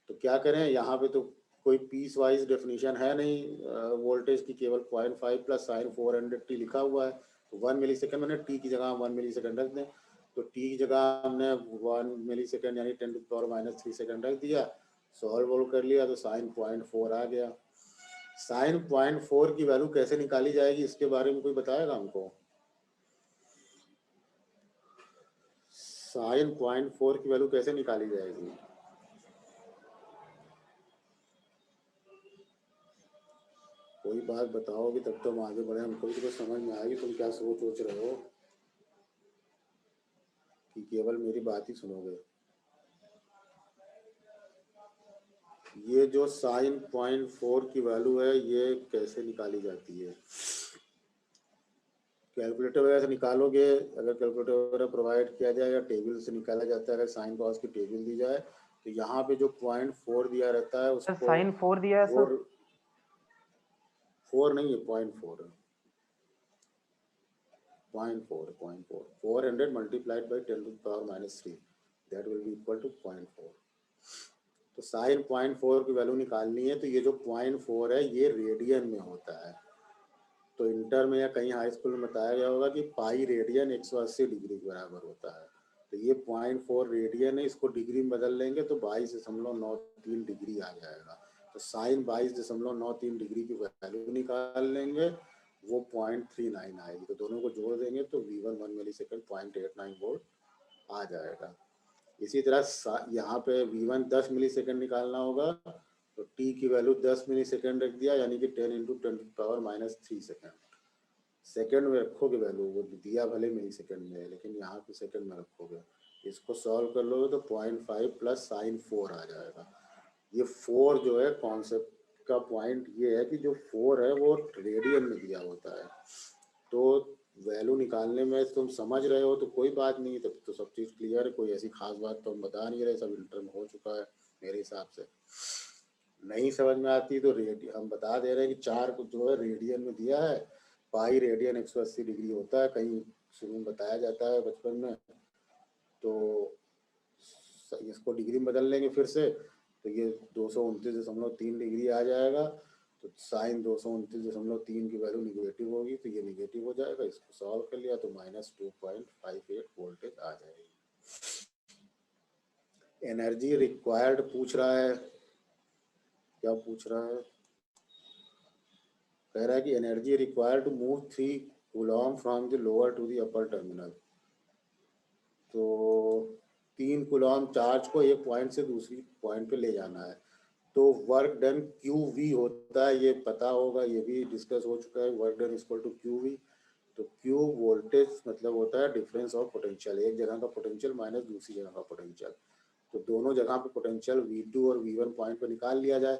तो क्या करें, यहाँ पे तो कोई पीस वाइज डेफिनेशन है नहीं वोल्टेज की, केवल 0.5 प्लस साइन 400t लिखा हुआ है। तो 1 मिली सेकेंड मैंने t की जगह 1 मिली सेकेंड रख दें, तो t की जगह हमने 1 मिली सेकेंड यानी 10⁻³ सेकेंड रख दिया, सॉल्व कर लिया, तो साइन 0.4 आ गया। साइन 0.4 की वैल्यू कैसे निकाली जाएगी, इसके बारे में कोई बताएगा हमको? साइन 0.4 की वैल्यू कैसे निकाली जाएगी? कोई बात बताओगे तब तो हम आगे बढ़े, हमको भी तो समझ में आएगी तुम क्या सोच रहे हो, कि केवल मेरी बात ही सुनोगे। ये जो साइन 0.4 की वैल्यू है ये कैसे निकाली जाती है? कैलकुलेटर वगैरह से निकालोगे, अगर कैलकुलेटर वगैरह प्रोवाइड किया जाए, या टेबल से निकाला जाता है, अगर साइन कॉस की टेबल दी जाए, तो यहाँ पे जो 0.4 दिया रहता है उसको साइन 4 दिया है सर। 4 नहीं है, 0.4 है, 0.4 400 multiplied by 10⁻³ that will be equal to 0.4। तो साइन 0.4 की वैल्यू निकालनी है, तो ये जो 0.4 है ये रेडियन में होता है। तो इंटर में या कहीं हाई स्कूल में बताया गया होगा कि पाई रेडियन 180 डिग्री के बराबर होता है। तो ये 0.4 रेडियन है, इसको डिग्री में बदल लेंगे तो 22.93 डिग्री आ जाएगा। तो साइन 22.93 डिग्री की वैल्यू निकाल लेंगे, वो 0.39 आएगी। तो दोनों को जोड़ देंगे तो V1 1 मिली सेकेंड 0.89 वोल्ट आ जाएगा। इसी तरह यहाँ पे V1 10 मिली सेकेंड निकालना होगा, तो T की वैल्यू 10 मिली सेकेंड रख दिया, यानी कि 10 × 10⁻³ सेकेंड। सेकेंड में रखोगे वैल्यू, वो दिया भले मिली सेकेंड में, लेकिन यहाँ पे सेकेंड में रखोगे। इसको सॉल्व कर लोगे तो 0.5 प्लस साइन 4 आ जाएगा। ये 4 जो है कॉन्सेप्ट का पॉइंट ये है कि जो 4 है वो रेडियन में दिया होता है, तो वैल्यू निकालने में तुम समझ रहे हो तो कोई बात नहीं, तब तो सब चीज़ क्लियर है, कोई ऐसी खास बात तो हम बता नहीं रहे, सब इंटर में हो चुका है मेरे हिसाब से। नहीं समझ में आती तो हम बता दे रहे हैं कि 4 को जो है रेडियन में दिया है, पाई रेडियन 180 डिग्री होता है, कहीं शुरू में बताया जाता है बचपन में, तो इसको डिग्री में बदल लेंगे फिर से, तो ये 229.3 डिग्री आ जाएगा। तो साइन 229.3 की वैल्यू निगेटिव होगी, तो ये निगेटिव हो जाएगा। इसको सॉल्व कर लिया तो -2.58 वोल्टेज आ जाएगी। एनर्जी रिक्वायर्ड पूछ रहा है, क्या पूछ रहा है? कह रहा है कि energy required to move 3 coulomb from the lower to the upper terminal. तो 3 कूलॉम चार्ज को एक पॉइंट से दूसरी पॉइंट पे ले जाना है, तो वर्क डन QV होता है, ये पता होगा, ये भी डिस्कस हो चुका है। Work done equal to QV। तो Q वोल्टेज मतलब होता है डिफरेंस ऑफ पोटेंशियल, एक जगह का पोटेंशियल माइनस दूसरी जगह का पोटेंशियल। तो दोनों जगह पे पोटेंशियल V2 और V1 पॉइंट पे निकाल लिया जाए,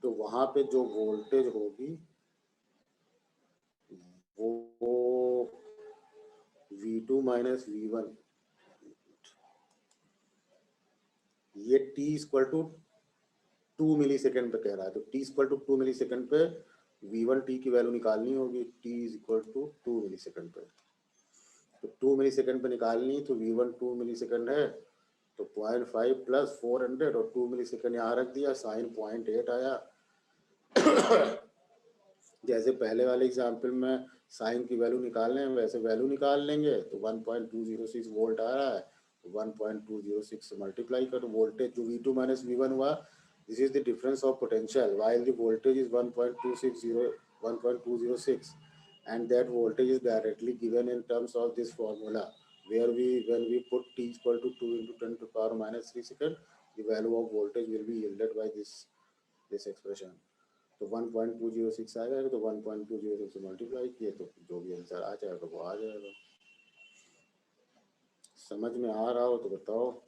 तो वहां पे जो वोल्टेज होगी वो V2 माइनस V1, ये T equal to 2 millisecond पे कह रहा है, तो T equal to 2 millisecond पे V1 T की वैल्यू निकालनी होगी। T is equal to 2 millisecond पे, तो 2 मिली सेकेंड पे निकालनी, तो V1 2 मिली सेकेंड है, तो 0.5 प्लस 400 और 2 मिली सेकेंड यहाँ रख दिया, साइन 0.8 आया। जैसे पहले वाले एग्जाम्पल में साइन की वैल्यू निकालने हैं, वैसे वैल्यू निकाल लेंगे। तो 1.206 वोल्ट आ रहा है, 1.206 से मल्टीप्लाई करो, वोल्टेज जो V2 माइनस V1 हुआ, this is the difference of potential, while the voltage is 1.206 and that voltage is directly given in terms of this formula, where when we put T equal to 2 into 10 to the power minus 3 second, the value of voltage will be yielded by this expression। तो 1.206 आ जाएगा, तो 1.206 से multiply किए तो जो भी answer आ जाएगा वो आ जाएगा। समझ में आ रहा हो तो बताओ,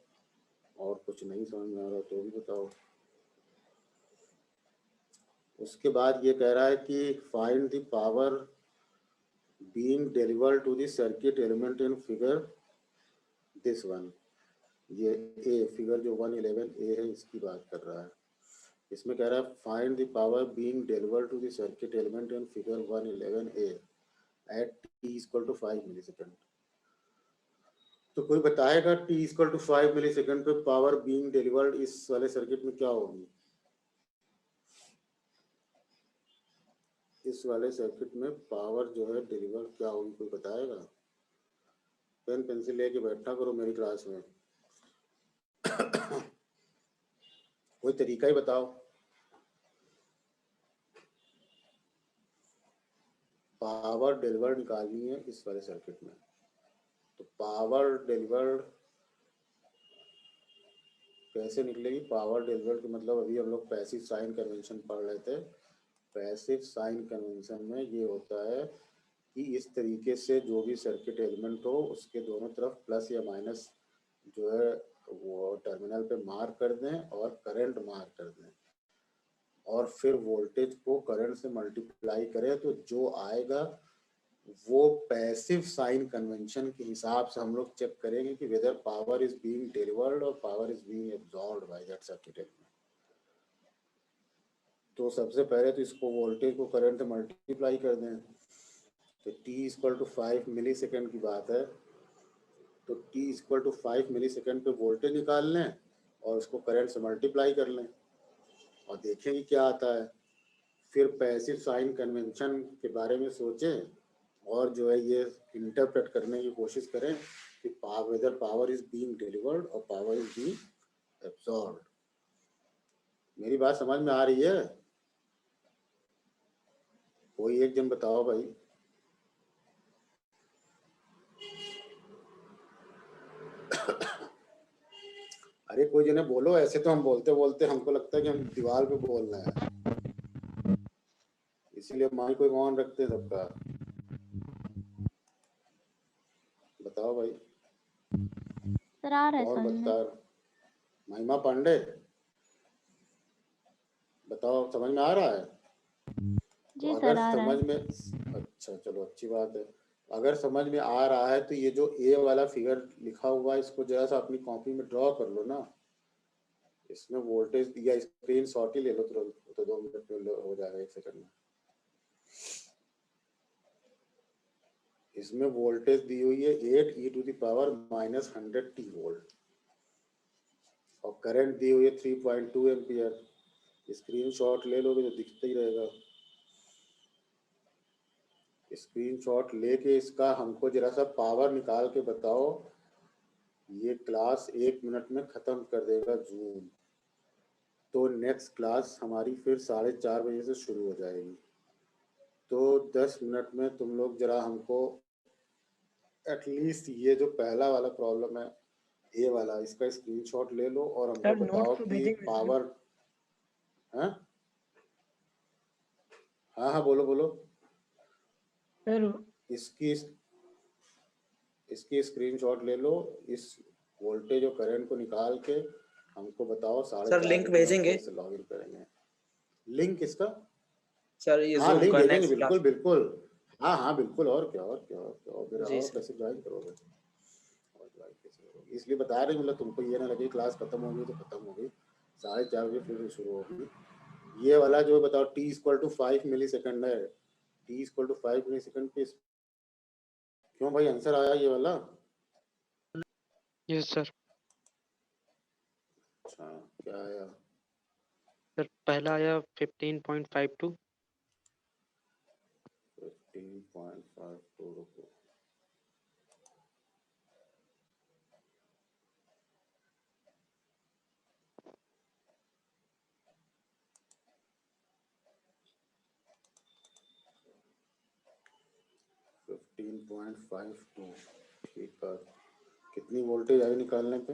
और कुछ नहीं समझ में आ रहा तो भी बताओ। उसके बाद ये कह रहा है कि find the power being delivered to the circuit element in figure this one. ये ए फिगर जो 111A है इसकी बात कर रहा है। इसमें कह रहा है find the power being delivered to the circuit element in figure 111A at T equal to 5 millisecond. तो कोई बताएगा T equal to 5 millisecond पे पावर बीइंग डिलीवर्ड इस वाले सर्किट में क्या होगी? इस वाले सर्किट में पावर जो है डिलीवर क्या होगी, कोई बताएगा? पेन पेंसिल लेके बैठा करो मेरी क्लास में। कोई तरीका ही बताओ। पावर डिलीवर्ड निकालनी है इस वाले सर्किट में, तो पावर डिलीवर्ड कैसे निकलेगी? पावर डिलीवर्ड का मतलब अभी हम लोग पैसिव साइन कन्वेंशन पढ़ रहे थे। पैसिव साइन कन्वेंशन में ये होता है कि इस तरीके से जो भी सर्किट एलिमेंट हो उसके दोनों तरफ प्लस या माइनस जो है वो टर्मिनल पे मार्क कर दें और करंट मार्क कर दें, और फिर वोल्टेज को करंट से मल्टीप्लाई करें, तो जो आएगा वो पैसिव साइन कन्वेंशन के हिसाब से हम लोग चेक करेंगे कि whether power is being delivered और power is being absorbed by that circuit element. तो सबसे पहले तो इसको वोल्टेज को करंट से मल्टीप्लाई कर दें, तो T equal to 5 millisecond की बात है, तो T equal to 5 millisecond पे वोल्टेज निकाल लें और इसको करंट से मल्टीप्लाई कर लें और देखें क्या आता है। फिर पैसिव साइन कन्वेंशन के बारे में सोचें और जो है ये इंटरप्रेट करने की कोशिश करें कि whether power is being delivered or power is being absorbed. मेरी बात समझ में आ रही है? कोई एक जन बताओ भाई। अरे कोई जने बोलो, ऐसे तो हम बोलते बोलते हमको लगता है कि हम दीवार पे बोल रहे हैं, इसीलिए माइक को ऑन रखते सबका। बताओ भाई। सर आ रहा है और समझ में। बता, महिमा पांडे बताओ, समझ में आ रहा है? जी तो सर अगर आ रहा समझ है। में, अच्छा चलो अच्छी बात है। अगर समझ में आ रहा है तो ये जो ए वाला फिगर लिखा हुआ है इसको जरा सा अपनी कॉपी में ड्रॉ कर लो ना। इसमें वोल्टेज दिया, स्क्रीन शॉट ही ले लो तुरंत, तो 2 मिनट में हो जाएगा, 1 सेकंड में। इसमें वोल्टेज दी हुई है 8 e⁻⁻100t वोल्ट और करंट दी हुई है 3.2 एम्पियर। स्क्रीन शॉट ले लोगे तो दिखता ही रहेगा। स्क्रीनशॉट लेके इसका हमको जरा सा पावर निकाल के बताओ। ये क्लास 1 मिनट में खत्म कर देगा जूम, तो नेक्स्ट क्लास हमारी फिर 4:30 बजे से शुरू हो जाएगी। तो 10 मिनट में तुम लोग जरा हमको एटलीस्ट ये जो पहला वाला प्रॉब्लम है ए वाला, इसका स्क्रीनशॉट ले लो और हमको सर बताओ नोट्स तो कि भेजेंगे सर। पावर। हाँ हाँ बोलो बोलो। सर इसकी स्क्रीनशॉट ले लो, इस वोल्टेज और करंट को निकाल के हमको बताओ। 4:30 लिंक बजे भेजेंगे? कैसे लॉग इन करेंगे? लिंक इसका? सर ये हाँ जूम लिंक का भेजेंगे, नेक्स्ट बिल्कुल क्लास। बिल्कुल। हाँ हाँ बिल्कुल। और क्या और क्या और क्या, और फिर जी और सर। कैसे ज्वाइन करोगे? और ज्वाइन कैसे करोगे? इसलिए बता रहे, मतलब तुमको ये ना लगे क्लास खत्म होगी तो खत्म होगी, 4:30 बजे फिर शुरू होगी। ये वाला जो बताओ t = 5 मिली सेकंड है, t = 5 मिली सेकंड पे क्यों भाई आंसर आया ये वाला? Yes sir. अच्छा क्या आया? सर पहला आया 15.52। 15.52 रुको। ठीक है। कितनी वोल्टेज आई निकालने पे?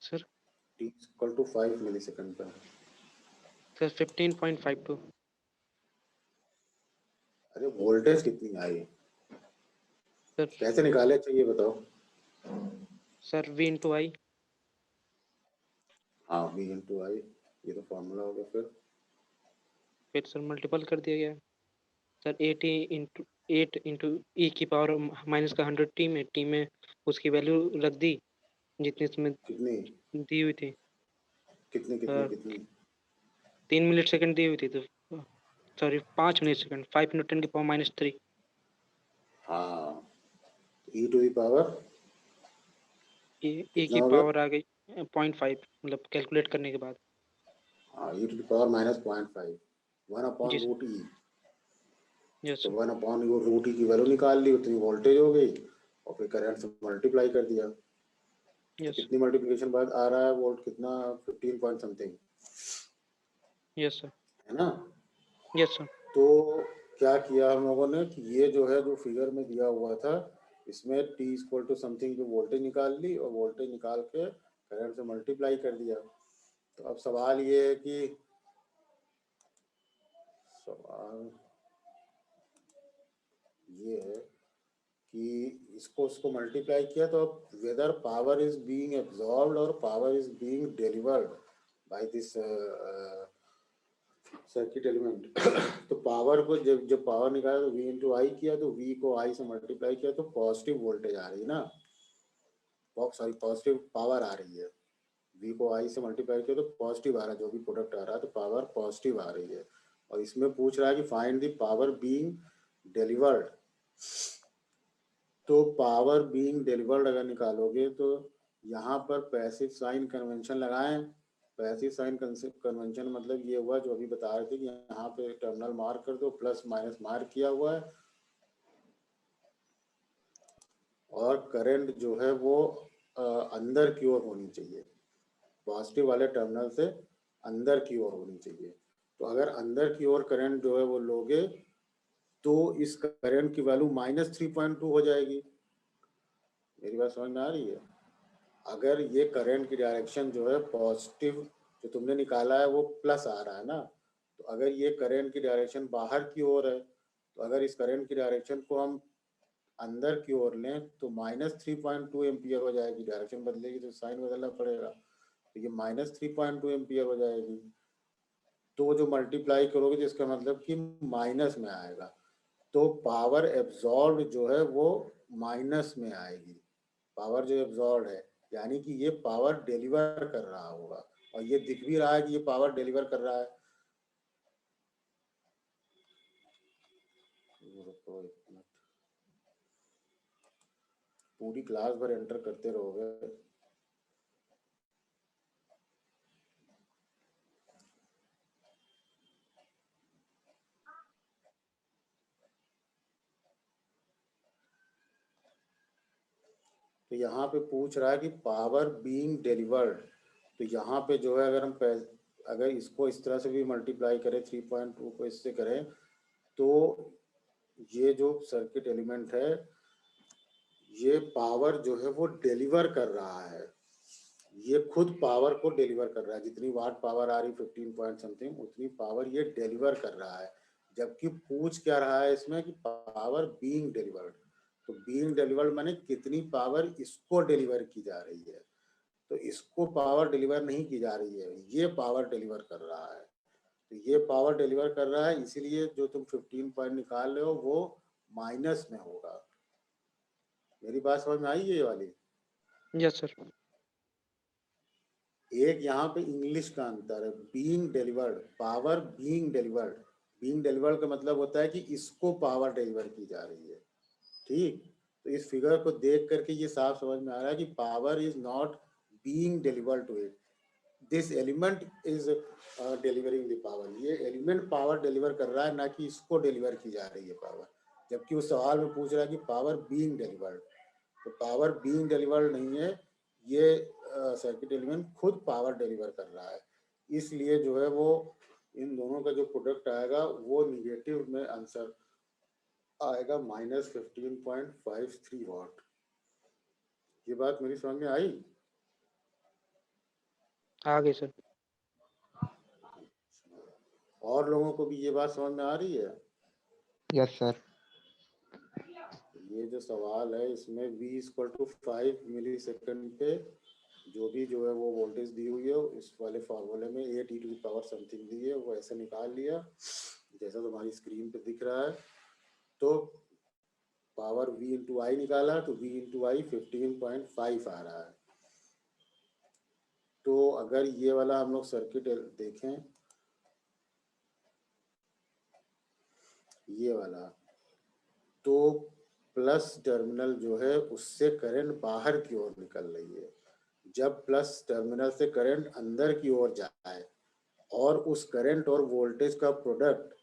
सर t = 5 मिली सेकंड पे। सर 15.52। अरे वोल्टेज कितनी आई, सर कैसे निकाले? अच्छा ये बताओ। Sir V × I। हाँ v × I, ये तो फॉर्मूला हो गया। फिर सर मल्टीपल कर दिया गया सर 8 × e⁻⁻100t में t में उसकी वैल्यू रख दी जितनी इसमें कितनी दी हुई थी। कितनी कितनी कितनी? 3 मिनट सेकंड दी हुई थी, तो सॉरी 5 मिनट सेकंड, 5 × 10⁻³ हाँ e⁻, ए कितना की हो गया? पावर आ गई 0.5, मतलब कैलकुलेट करने के बाद। हाँ e⁻ -0.5, 1 जी / सर। √e। यस तो सर। 1 / √e की वैल्यू निकाल ली, उतनी वोल्टेज हो गई और फिर करंट से मल्टीप्लाई कर दिया। तो यस कितनी मल्टीप्लिकेशन बाद आ रहा है वोल्ट? कितना? 15 पॉइंट समथिंग, यस सर। है ना? Yes sir. तो क्या किया हम लोगों ने कि ये जो है, जो फिगर में दिया हुआ था, इसमें t = समथिंग जो वोल्टेज निकाल ली और वोल्टेज निकाल के करंट से मल्टीप्लाई कर दिया। तो अब सवाल ये है कि इसको मल्टीप्लाई किया तो अब whether power is being absorbed और power is being delivered by this circuit element. तो पावर को जब पावर निकाला तो v × I किया, तो v को I से मल्टीप्लाई किया तो पॉजिटिव वोल्टेज आ रही है ना, सॉरी पॉजिटिव पावर आ रही है। v को I से मल्टीप्लाई किया तो पॉजिटिव आ रहा है, जो भी प्रोडक्ट आ रहा है तो पावर पॉजिटिव आ रही है। और इसमें पूछ रहा है कि find the power being delivered. तो पावर बीइंग डिलीवर्ड अगर निकालोगे तो यहाँ पर पैसिव साइन कन्वेंशन लगाएं। पैसिव साइन कन्वेंशन मतलब ये हुआ जो अभी बता रहे थे कि यहाँ पे टर्मिनल मार्क कर दो, प्लस माइनस मार्क किया हुआ है। और करंट जो है वो अंदर की ओर होनी चाहिए, पॉजिटिव वाले टर्मिनल से अंदर की ओर होनी चाहिए। तो अगर अंदर की ओर करंट जो है वो लोगे तो इस करंट की वैल्यू -3.2 हो जाएगी। मेरी बात समझ में आ रही है? अगर ये करंट की डायरेक्शन जो है पॉजिटिव जो तुमने निकाला है वो प्लस आ रहा है ना, तो अगर ये करंट की डायरेक्शन बाहर की ओर है, तो अगर इस करंट की डायरेक्शन को हम अंदर की ओर लें तो -3.2 एम्पियर हो जाएगी। डायरेक्शन बदलेगी तो साइन बदलना पड़ेगा, तो ये -3.2 एम्पियर हो जाएगी। तो जो मल्टीप्लाई करोगे तो इसका मतलब कि माइनस में आएगा, तो पावर एब्जॉर्ब जो है वो माइनस में आएगी। पावर जो एब्जॉर्ब है यानी कि ये पावर डिलीवर कर रहा होगा, और ये दिख भी रहा है कि ये पावर डिलीवर कर रहा है। पूरी क्लास भर एंटर करते रहोगे। तो यहाँ पे पूछ रहा है कि पावर बीइंग डिलीवर्ड, तो यहाँ पे जो है अगर हम अगर इसको इस तरह से भी मल्टीप्लाई करें 3.2 को इससे करें, तो ये जो सर्किट एलिमेंट है ये पावर जो है वो डिलीवर कर रहा है, ये खुद पावर को डिलीवर कर रहा है। जितनी वाट पावर आ रही 15 पॉइंट समथिंग उतनी पावर ये डिलीवर कर रहा है। जबकि पूछ क्या रहा है इसमें कि पावर बीइंग डिलीवर्ड, तो बीइंग डिलीवर्ड माने कितनी पावर इसको डिलीवर की जा रही है। तो इसको पावर डिलीवर नहीं की जा रही है, ये पावर डिलीवर कर रहा है। तो ये पावर डिलीवर कर रहा है, इसीलिए जो तुम 15 पॉइंट निकाल रहे हो वो माइनस में होगा। मेरी बात समझ में आई है ये वाली? Yes sir. एक यहाँ पे इंग्लिश का अंतर है, being delivered, power being delivered. Being delivered का मतलब होता है कि इसको पावर डिलीवर की जा रही है। ठीक, तो इस फिगर को देख करके ये साफ समझ में आ रहा है कि power is not being delivered to it, this element is delivering the power. ये एलिमेंट पावर डिलीवर कर रहा है, ना कि इसको डिलीवर की जा रही है पावर। जबकि उस सवाल में पूछ रहा है कि पावर बीइंग डिलीवर्ड, तो पावर बीइंग डिलीवर्ड नहीं है, ये सर्किट एलिमेंट खुद पावर डिलीवर कर रहा है। इसलिए जो है वो इन दोनों का जो प्रोडक्ट आएगा वो निगेटिव में आंसर आएगा -15.53 वाट। ये बात मेरी समझ में आई? आगे सर। और लोगों को भी ये बात समझ में आ रही है? Yes sir. ये जो सवाल है इसमें v = 5 मिली सेकेंड पे जो भी जो है वो वोल्टेज दी हुई है, इस वाले फार्मूले में 8 e⁻ समथिंग दी है, वो ऐसे निकाल लिया जैसा तुम्हारी स्क्रीन पे दिख रहा है। तो पावर v × I निकाला तो v × I 15.5 आ रहा है। तो अगर ये वाला हम लोग सर्किट देखें, ये वाला, तो प्लस टर्मिनल जो है उससे करंट बाहर की ओर निकल रही है। जब प्लस टर्मिनल से करंट अंदर की ओर जाए और उस करंट और वोल्टेज का प्रोडक्ट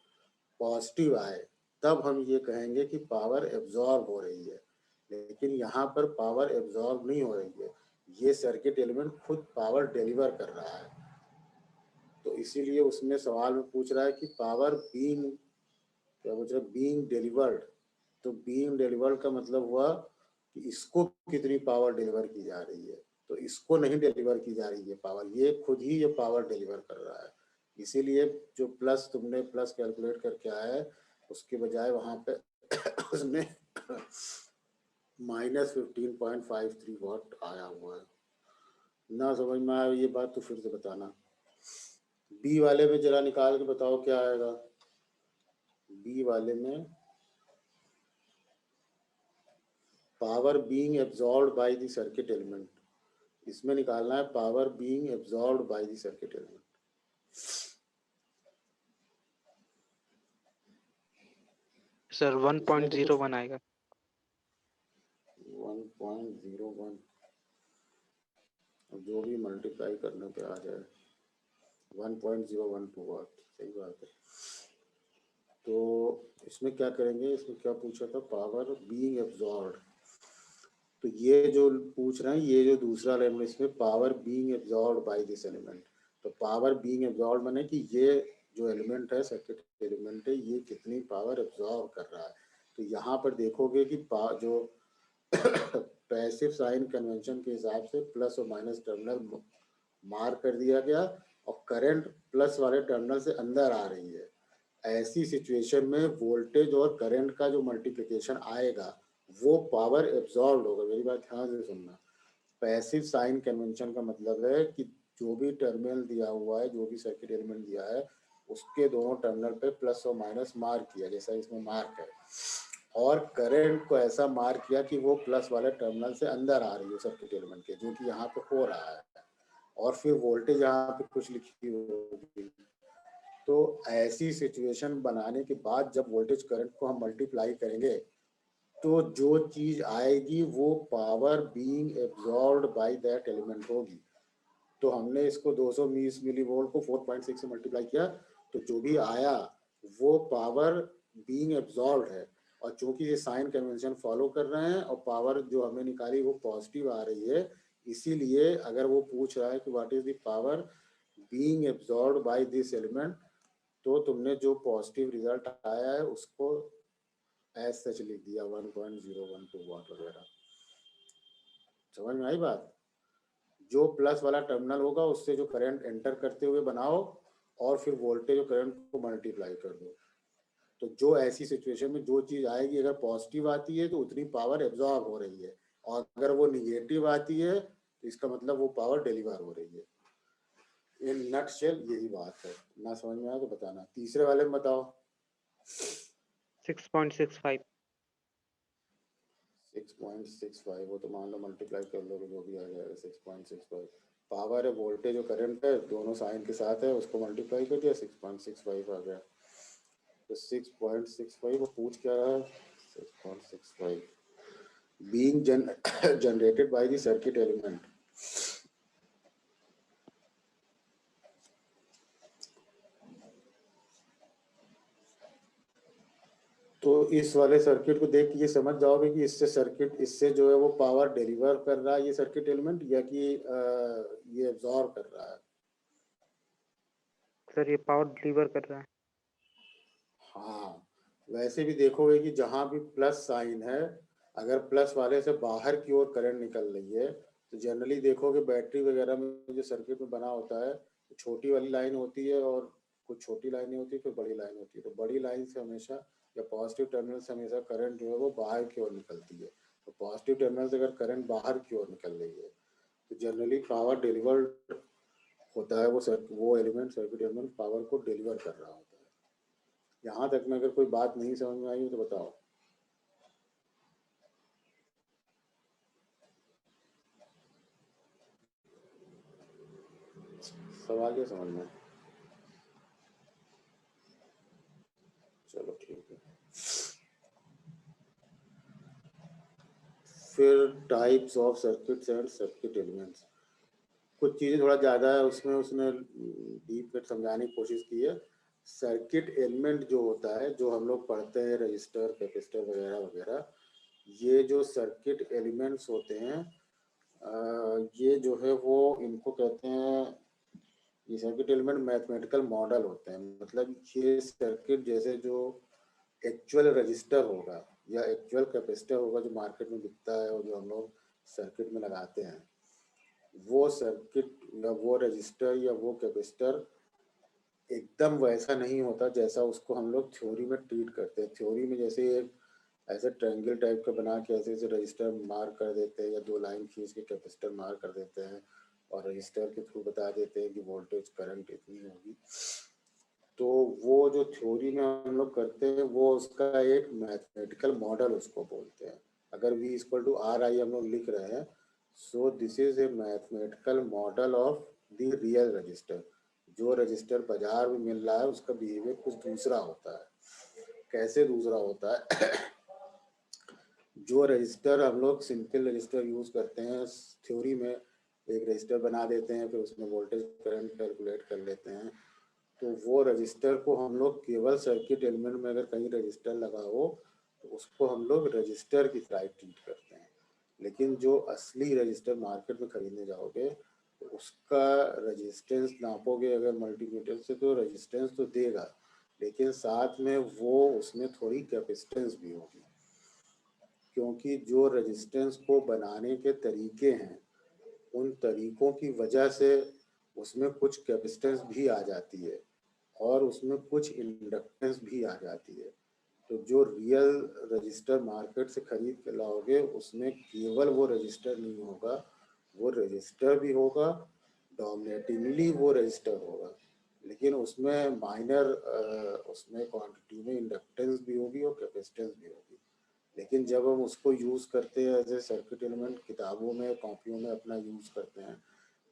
पॉजिटिव आए, तब हम ये कहेंगे कि पावर एब्जॉर्ब हो रही है। लेकिन यहाँ पर पावर एब्जॉर्ब नहीं हो रही है, ये सर्किट एलिमेंट खुद पावर डिलीवर कर रहा है। तो इसीलिए उसमें सवाल में पूछ रहा है कि पावर बीइंग, क्या पूछ रहा है, बीइंग डिलीवर्ड। तो बीइंग डिलीवर्ड का मतलब हुआ कि इसको कितनी पावर डिलीवर की जा रही है, तो इसको नहीं डिलीवर की जा रही है पावर, ये खुद ही ये पावर डिलीवर कर रहा है। इसीलिए जो प्लस तुमने प्लस कैलकुलेट करके आया है उसके बजाय वहां पे उसमें -15.53 वाट आया हुआ है। ना समझ में आया ये बात तो फिर से बताना। बी वाले में जरा निकाल के बताओ क्या आएगा। बी वाले में power being absorbed by the circuit element, इसमें निकालना है power being absorbed by the circuit element. Sir 1.01 आएगा। 1.01, जो भी मल्टीप्लाई करने पे आ जाए 1.012 वाट, सही बात है। तो इसमें क्या करेंगे, इसमें क्या पूछा था, पावर बीइंग एब्जॉर्ब्ड। तो ये जो पूछ रहे हैं, ये जो दूसरा एलिमेंट इसमें power being absorbed by this element, तो पावर बीइंग एब्जॉर्ब्ड माने कि ये जो एलिमेंट है, सर्किट एलिमेंट है, ये कितनी पावर एब्जॉर्ब कर रहा है। तो यहाँ पर देखोगे कि जो पैसिव साइन कन्वेंशन के हिसाब से प्लस और माइनस टर्मिनल मार्क कर दिया गया और करंट प्लस वाले टर्मिनल से अंदर आ रही है। ऐसी सिचुएशन में वोल्टेज और करंट का जो मल्टीप्लिकेशन आएगा वो पावर एब्जॉर्ब होगा। मेरी बात ध्यान से सुनना। पैसिव साइन कन्वेंशन का मतलब है कि जो भी टर्मिनल दिया हुआ है, जो भी सर्किट एलिमेंट दिया है, उसके दोनों टर्मिनल पे प्लस और माइनस मार्क किया, जैसा इसमें मार्क है, और करंट को ऐसा मार्क किया कि वो प्लस वाले टर्मिनल से अंदर आ रही है सर्किट एलिमेंट के, जो कि यहाँ पे हो रहा है, और फिर वोल्टेज यहाँ पे कुछ लिखी होगी। तो ऐसी सिचुएशन बनाने के बाद जब वोल्टेज करंट को हम मल्टीप्लाई करेंगे तो जो चीज आएगी वो power being absorbed by that element होगी। तो हमने इसको 220 मिलीवोल्ट को 4.6 से मल्टीप्लाई किया, तो जो भी आया वो पावर बीइंग एब्जॉर्ब्ड है। और चूंकि ये साइन कन्वेंशन फॉलो कर रहे हैं और पावर जो हमने निकाली वो पॉजिटिव आ रही है, इसीलिए अगर वो पूछ रहा है कि what is the power being absorbed by this element, तो तुमने जो पॉजिटिव रिजल्ट आया है उसको एज सच लिख दिया 1.012 वाट वगैरह। समझ में आई बात? जो प्लस वाला टर्मिनल होगा उससे जो करंट एंटर करते हुए बनाओ और फिर वोल्टेज और करंट को मल्टीप्लाई कर दो। तो जो ऐसी सिचुएशन में जो चीज आएगी, अगर पॉजिटिव आती है तो उतनी पावर एब्जॉर्ब हो रही है, और अगर वो निगेटिव आती है तो इसका मतलब वो पावर डिलीवर हो रही है। इन नटशेल यही बात है। ना समझ में आया तो बताना। तीसरे वाले में बताओ। 6.65 6.65 वो तो मान लो मल्टीप्लाई कर लो जो भी आ जाएगा 6.65। पावर है, वोल्टेज और करंट है, दोनों साइन के साथ है, उसको मल्टीप्लाई कर दिया 6.65 आ गया। तो 6.65 वो पूछ क्या रहा है? 6.65 being generated by the circuit element। तो इस वाले सर्किट को देख के ये समझ जाओगे कि इससे जो है वो पावर डिलीवर कर रहा है ये सर्किट एलिमेंट, या कि ये एब्जॉर्ब कर रहा है। सर ये पावर डिलीवर कर रहा है। हाँ, वैसे भी देखोगे कि जहां भी प्लस साइन है, अगर प्लस वाले से बाहर की ओर करंट निकल रही है, तो जनरली देखोगे बैटरी वगैरह में जो सर्किट में बना होता है, तो छोटी वाली लाइन होती है और कुछ छोटी लाइनें होती है, फिर बड़ी लाइन होती है। तो बड़ी लाइन से हमेशा, या पॉजिटिव टर्मिनल से हमेशा करंट जो है वो बाहर की ओर निकलती है। तो पॉजिटिव टर्मिनल से अगर करंट बाहर की ओर निकल रही है तो जनरली पावर डिलीवर्ड होता है, वो एलिमेंट, सर्किट एलिमेंट पावर को डिलीवर कर रहा होता है। यहाँ तक में अगर कोई बात नहीं समझ में आई हो तो बताओ। सवाल क्या समझ में? चलो ठीक है। फिर types of circuits and circuit elements. कुछ चीज़ें थोड़ा ज़्यादा है उसमें, उसने डीप में समझाने की कोशिश की है। सर्किट एलिमेंट जो होता है, जो हम लोग पढ़ते हैं रजिस्टर, कैपेसिटर वगैरह वगैरह, ये जो सर्किट एलिमेंट्स होते हैं ये जो है वो इनको कहते हैं, ये सर्किट एलिमेंट मैथमेटिकल मॉडल होते हैं। मतलब ये सर्किट जैसे जो एक्चुअल रजिस्टर होगा या एक्चुअल कैपेसिटर होगा जो मार्केट में बिकता है और जो हम लोग सर्किट में लगाते हैं, वो सर्किट या वो रजिस्टर या वो कैपेसिटर एकदम वैसा नहीं होता जैसा उसको हम लोग थ्योरी में ट्रीट करते हैं। थ्योरी में जैसे एक ऐसे ट्रायंगल टाइप का बना के ऐसे ऐसे रजिस्टर मार्क कर देते हैं, या दो लाइन खींच के कैपेसिटर मार्क कर देते हैं, और रजिस्टर के थ्रू बता देते हैं कि वोल्टेज करंट इतनी होगी। तो वो जो थ्योरी में हम लोग करते हैं वो उसका एक मैथमेटिकल मॉडल उसको बोलते हैं। अगर V = RI हम लोग लिख रहे हैं, सो this is a mathematical model of the real register. जो रजिस्टर बाजार में मिल रहा है उसका बिहेवियर कुछ दूसरा होता है। कैसे दूसरा होता है? जो रजिस्टर हम लोग सिंपल रजिस्टर यूज करते हैं थ्योरी में, एक रजिस्टर बना देते हैं, फिर उसमें वोल्टेज करंट कैलकुलेट कर लेते हैं, तो वो रजिस्टर को हम लोग केवल सर्किट एलिमेंट में अगर कहीं रजिस्टर लगा हो तो उसको हम लोग रजिस्टर की तरह ट्रीट करते हैं। लेकिन जो असली रजिस्टर मार्केट में खरीदने जाओगे तो उसका रेजिस्टेंस नापोगे अगर मल्टीमीटर से तो रेजिस्टेंस तो देगा, लेकिन साथ में वो उसमें थोड़ी कैपेसिटेंस भी होगी, क्योंकि जो रेजिस्टेंस को बनाने के तरीके हैं उन तरीकों की वजह से उसमें कुछ कैपेसिटेंस भी आ जाती है और उसमें कुछ इंडक्टेंस भी आ जाती है। तो जो रियल रजिस्टर मार्केट से खरीद के लाओगे उसमें केवल वो रजिस्टर नहीं होगा, वो रजिस्टर भी होगा, डोमिनेटिंगली वो रजिस्टर होगा, लेकिन उसमें माइनर उसमें क्वांटिटी में इंडक्टेंस भी होगी और कैपेसिटेंस भी होगी। लेकिन जब हम उसको यूज़ करते हैं एज ए सर्किट एलिमेंट, किताबों में कॉपियों में अपना यूज़ करते हैं,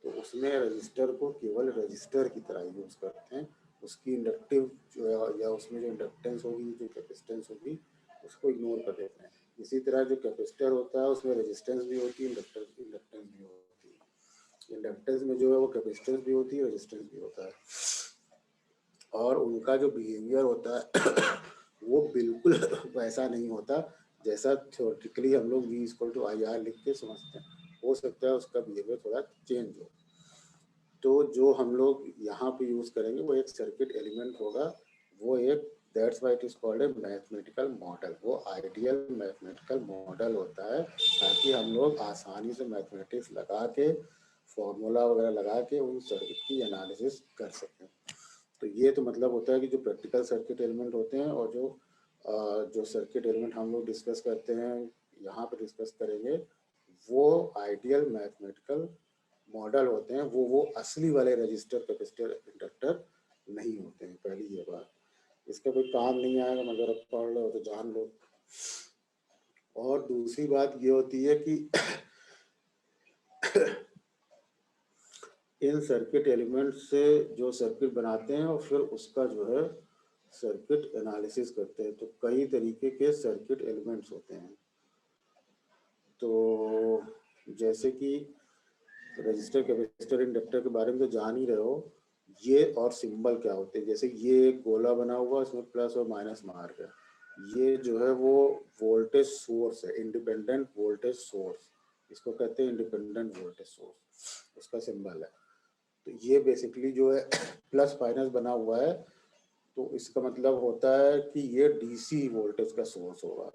तो उसमें रजिस्टर को केवल रजिस्टर की तरह यूज़ करते हैं। उसकी इंडक्टिव जो है या उसमें जो इंडक्टेंस होगी, जो कैपेसिटेंस होगी, उसको इग्नोर कर देते हैं। इसी तरह जो कैपेसिटर होता है उसमें रेजिस्टेंस भी होती है, इंडक्टेंस भी होती है। इंडक्टेंस में जो है वो कैपेसिटेंस भी होती है, रेजिस्टेंस भी होता है, और उनका जो बिहेवियर होता है वो बिल्कुल वैसा नहीं होता जैसा थ्योरेटिकली हम लोग V=IR लिख के समझते हैं। हो सकता है उसका बिहेवियर थोड़ा चेंज हो। तो जो हम लोग यहाँ पे यूज़ करेंगे वो एक सर्किट एलिमेंट होगा, वो एक that's why it is called a mathematical model. वो आइडियल मैथमेटिकल मॉडल होता है ताकि हम लोग आसानी से मैथमेटिक्स लगा के फॉर्मूला वगैरह लगा के उन सर्किट की एनालिसिस कर सकें। तो ये तो मतलब होता है कि जो प्रैक्टिकल सर्किट एलिमेंट होते हैं और जो सर्किट एलिमेंट हम लोग डिस्कस करते हैं यहाँ पे डिस्कस करेंगे वो आइडियल मैथमेटिकल मॉडल होते हैं, वो असली वाले रजिस्टर, कैपेसिटर, इंडक्टर नहीं होते हैं। पहली ये बात, इसका कोई काम नहीं आएगा मगर अब पढ़ लो तो जान लो। और दूसरी बात ये होती है कि इन सर्किट एलिमेंट से जो सर्किट बनाते हैं और फिर उसका जो है सर्किट एनालिसिस करते हैं, तो कई तरीके के सर्किट एलिमेंट्स होते हैं। तो जैसे कि रजिस्टर, कैपेसिटर, इंडक्टर के बारे में तो जान ही रहे हो, ये और सिंबल क्या होते हैं। जैसे ये एक गोला बना हुआ, इसमें प्लस और माइनस मार्क है, ये जो है वो वोल्टेज सोर्स है, इंडिपेंडेंट वोल्टेज सोर्स, इसको कहते हैं इंडिपेंडेंट वोल्टेज सोर्स, उसका सिंबल है। तो ये बेसिकली जो है प्लस माइनस बना हुआ है, तो इसका मतलब होता है कि ये डीसी वोल्टेज का सोर्स होगा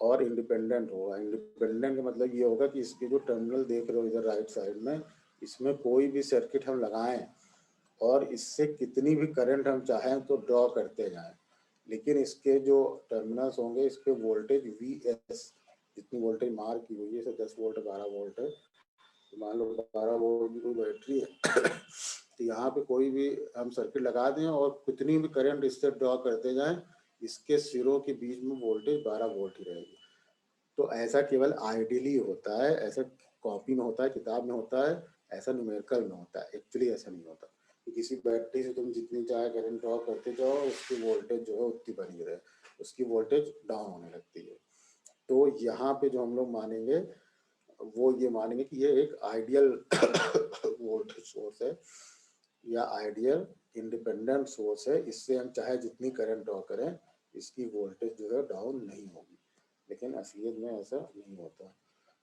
और इंडिपेंडेंट होगा। इंडिपेंडेंट का मतलब ये होगा कि इसके जो टर्मिनल देख रहे हो इधर राइट साइड में, इसमें कोई भी सर्किट हम लगाएं और इससे कितनी भी करंट हम चाहें तो ड्रॉ करते जाएं, लेकिन इसके जो टर्मिनल्स होंगे इस पे वोल्टेज Vs, जितनी वोल्टेज मार्क की हुई है, 10 वोल्ट 12 वोल्ट है, तो मान लो 12 वोल्ट की कोई बैटरी है तो यहाँ पे कोई भी हम सर्किट लगा दें और कितनी भी करंट इससे ड्रॉ करते जाएं, इसके सिरों के बीच में वोल्टेज 12 वोल्ट ही रहेगी। तो ऐसा केवल आइडियली होता है, ऐसा कॉपी में होता है, किताब में होता है, ऐसा न्यूमेरिकल में होता है। एक्चुअली ऐसा नहीं होता कि किसी बैटरी से तुम जितनी चाहे करंट ड्रॉ करते जाओ, उसकी वोल्टेज जो है उतनी बनी रहे, उसकी वोल्टेज डाउन होने लगती है। तो यहाँ पे जो हम लोग मानेंगे वो ये मानेंगे कि ये एक आइडियल वोल्टेज सोर्स है या आइडियल इंडिपेंडेंट सोर्स है, इससे हम चाहे जितनी करंट ड्रॉ करें इसकी वोल्टेज जो है डाउन नहीं होगी। लेकिन असलियत में ऐसा नहीं होता,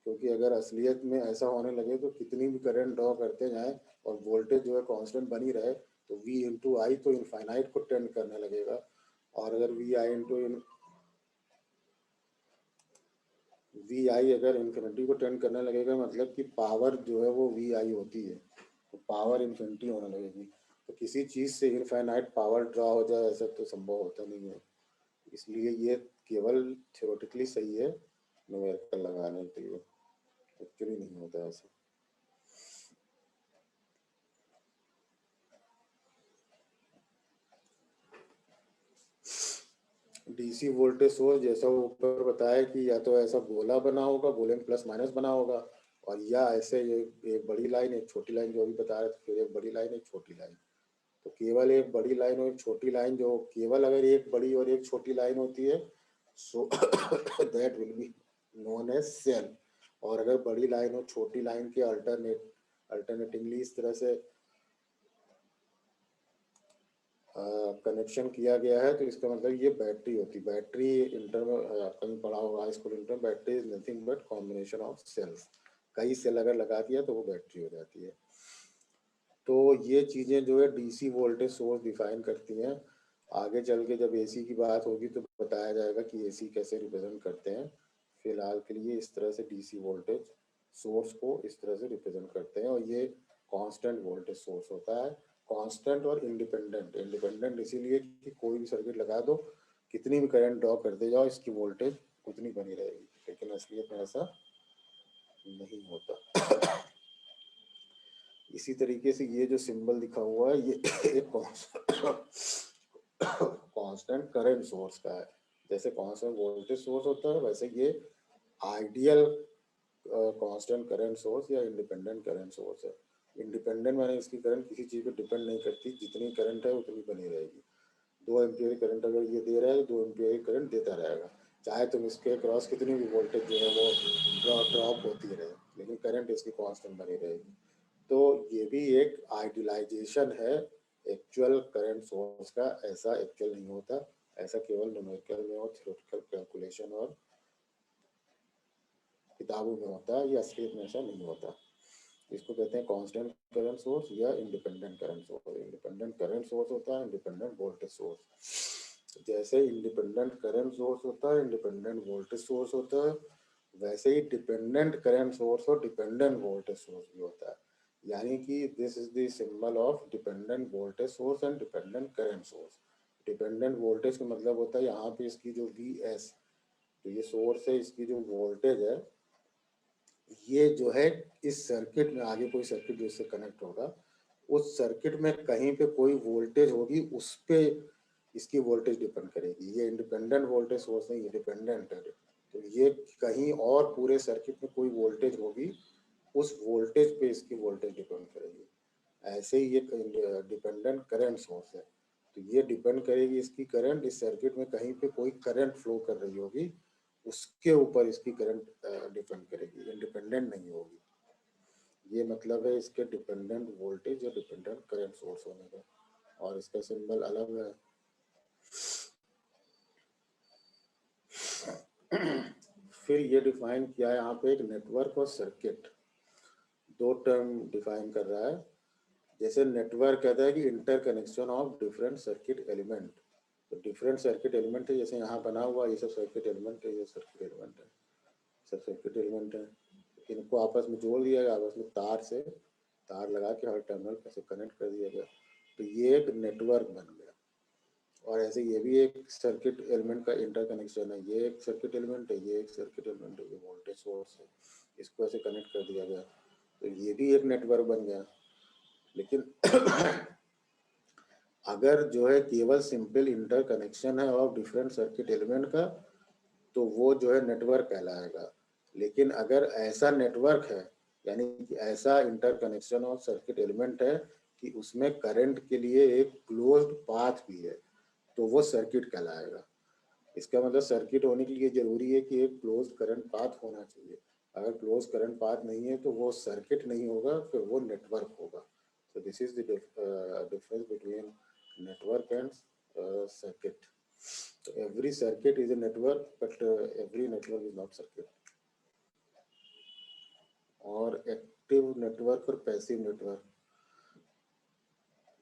क्योंकि अगर असलियत में ऐसा होने लगे तो कितनी भी करंट ड्रॉ करते जाएं और वोल्टेज जो है कांस्टेंट बनी रहे, तो V/I तो इनफाइनाइट को टेंड करने लगेगा, और अगर VI अगर इन्फिनिटी को टेंड करने लगेगा, मतलब कि पावर जो है वो VI होती है, तो पावर इन्फिनिटी होने लगेगी। तो किसी चीज़ से इनफाइनाइट पावर ड्रॉ हो जाए ऐसा तो संभव होता नहीं है। इसलिए ये केवल थ्योरेटिकली सही है न्यूमेरिकल लगाने के लिए, एक्चुअली नहीं होता ऐसा। डीसी वोल्टेज सोर्स जैसा ऊपर बताया कि या तो ऐसा गोला बना होगा, गोले में प्लस माइनस बना होगा, और या ऐसे एक बड़ी लाइन एक छोटी लाइन, जो अभी बता रहे थे, फिर एक बड़ी लाइन एक छोटी लाइन। तो केवल एक बड़ी लाइन और एक छोटी लाइन, जो केवल अगर एक बड़ी और एक छोटी लाइन होती है so that will be known as cell. और अगर बड़ी लाइन और छोटी लाइन के अल्टरनेटिवली इस तरह से कनेक्शन किया गया है, तो इसका मतलब ये बैटरी होती है। बैटरी इंटर में कहीं पढ़ा होगा school inter, battery is nothing but combination of cells. कई सेल अगर लगा दिया तो वो बैटरी हो जाती है। तो ये चीज़ें जो है डीसी वोल्टेज सोर्स डिफाइन करती हैं। आगे चल के जब एसी की बात होगी तो बताया जाएगा कि एसी कैसे रिप्रेजेंट करते हैं। फिलहाल के लिए इस तरह से डीसी वोल्टेज सोर्स को इस तरह से रिप्रेजेंट करते हैं। और ये कांस्टेंट वोल्टेज सोर्स होता है, कांस्टेंट और इंडिपेंडेंट। इंडिपेंडेंट इसीलिए कि कोई भी सर्किट लगा दो, कितनी भी करंट ड्रॉ करते जाओ, इसकी वोल्टेज उतनी बनी रहेगी। लेकिन असलियत में ऐसा नहीं होता। इसी तरीके से ये जो सिंबल दिखा हुआ है, ये एक कांस्टेंट करंट सोर्स का है। जैसे कांस्टेंट वोल्टेज सोर्स होता है, वैसे ये आइडियल कांस्टेंट करंट सोर्स या इंडिपेंडेंट करंट सोर्स है। इंडिपेंडेंट माने इसकी करंट किसी चीज पे डिपेंड नहीं करती, जितनी करंट है उतनी बनी रहेगी। 2 एम्पियर करंट अगर ये दे रहा है, 2 एम्पियर करंट देता रहेगा, चाहे तुम इसके क्रॉस कितनी भी वोल्टेज जो है वो ड्रॉप होती रहे, लेकिन करंट इसकी कांस्टेंट बनी रहेगी। तो ये भी एक आइडियलाइजेशन है एक्चुअल करंट सोर्स का। ऐसा एक्चुअल नहीं होता, ऐसा केवल न्यूमेरिकल में और थ्योरेटिकल कैलकुलेशन और किताबों में होता है, ये असलियत में ऐसा नहीं होता। इसको कहते हैं कांस्टेंट करंट सोर्स या independent current source. Independent current source होता है इंडिपेंडेंट वोल्टेज सोर्स। जैसे इंडिपेंडेंट करंट सोर्स होता है, इंडिपेंडेंट वोल्टेज सोर्स होता है, वैसे ही डिपेंडेंट करंट सोर्स और डिपेंडेंट वोल्टेज सोर्स भी होता है। यानी कि this is the symbol of dependent voltage source and dependent current source. Dependent voltage का मतलब होता है यहाँ पे इसकी जो VS, तो ये सोर्स है, इसकी जो वोल्टेज है, ये जो है इस सर्किट में, आगे कोई सर्किट जो इससे कनेक्ट होगा, उस सर्किट में कहीं पे कोई वोल्टेज होगी, उस पे इसकी वोल्टेज डिपेंड करेगी। ये इंडिपेंडेंट वोल्टेज सोर्स नहीं, ये डिपेंडेंट है। तो ये कहीं और पूरे सर्किट में कोई वोल्टेज होगी, उस वोल्टेज पे इसकी वोल्टेज डिपेंड करेगी। ऐसे ही ये डिपेंडेंट करंट सोर्स है, तो ये डिपेंड करेगी इसकी करंट, इस सर्किट में कहीं पे कोई करंट फ्लो कर रही होगी, उसके ऊपर इसकी करंट डिपेंड करेगी, इंडिपेंडेंट नहीं होगी। ये मतलब है इसके डिपेंडेंट वोल्टेज या डिपेंडेंट करंट सोर्स होने का। और इसका सिंबल अलग है। फिर ये डिफाइन किया है यहाँ पे एक नेटवर्क और सर्किट, 2 टर्म डिफाइन कर रहा है। जैसे नेटवर्क कहता है कि interconnection of different circuit element. तो डिफरेंट सर्किट एलिमेंट है, जैसे यहाँ बना हुआ ये सब सर्किट एलिमेंट है, ये सर्किट एलिमेंट है, सब सर्किट एलिमेंट है। इनको आपस में जोड़ दिया गया, आपस में तार लगा के हर टर्मिनल पे से कनेक्ट कर दिया गया, तो ये एक नेटवर्क बन गया। और ऐसे ये भी एक सर्किट एलिमेंट का इंटरकनेक्शन है, ये एक सर्किट एलिमेंट है, ये एक सर्किट एलिमेंट है, ये वोल्टेज सोर्स है, इसको ऐसे कनेक्ट कर दिया गया, तो ये भी एक नेटवर्क बन गया। लेकिन अगर जो है केवल सिंपल इंटरकनेक्शन है ऑफ डिफरेंट सर्किट एलिमेंट का, तो वो जो है नेटवर्क कहलाएगा। लेकिन अगर ऐसा नेटवर्क है, यानी कि ऐसा इंटरकनेक्शन ऑफ सर्किट एलिमेंट है कि उसमें करंट के लिए एक क्लोज्ड पाथ भी है, तो वो सर्किट कहलाएगा। इसका मतलब सर्किट होने के लिए जरूरी है कि एक क्लोज्ड करंट पाथ होना चाहिए। अगर क्लोज करंट पाथ नहीं है तो वो सर्किट नहीं होगा, फिर वो नेटवर्क होगा। So this is the difference between network and circuit. So every circuit is a network, but every network is not circuit. और एक्टिव नेटवर्क और पैसिव नेटवर्क,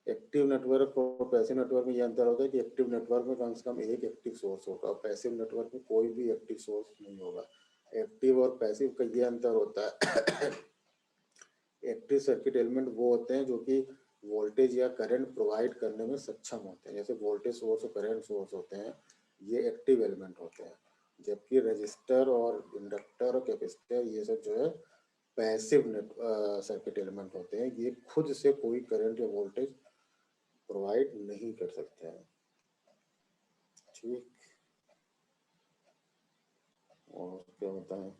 एक्टिव नेटवर्क और पैसिव नेटवर्क में ये अंतर होता है कि एक्टिव नेटवर्क में कम से कम एक एक्टिव सोर्स होगा और पैसिव नेटवर्क में कोई भी एक्टिव सोर्स नहीं होगा। एक्टिव और पैसिव का ये अंतर होता है। एक्टिव सर्किट एलिमेंट वो होते हैं जो कि वोल्टेज या करंट प्रोवाइड करने में सक्षम होते हैं, जैसे वोल्टेज सोर्स और करंट सोर्स होते हैं, ये एक्टिव एलिमेंट होते हैं। जबकि रजिस्टर और इंडक्टर और कैपेसिटर ये सब जो है पैसिव सर्किट एलिमेंट होते हैं, ये खुद से कोई करंट या वोल्टेज प्रोवाइड नहीं कर सकते हैं। ठीक, और क्या बताएं?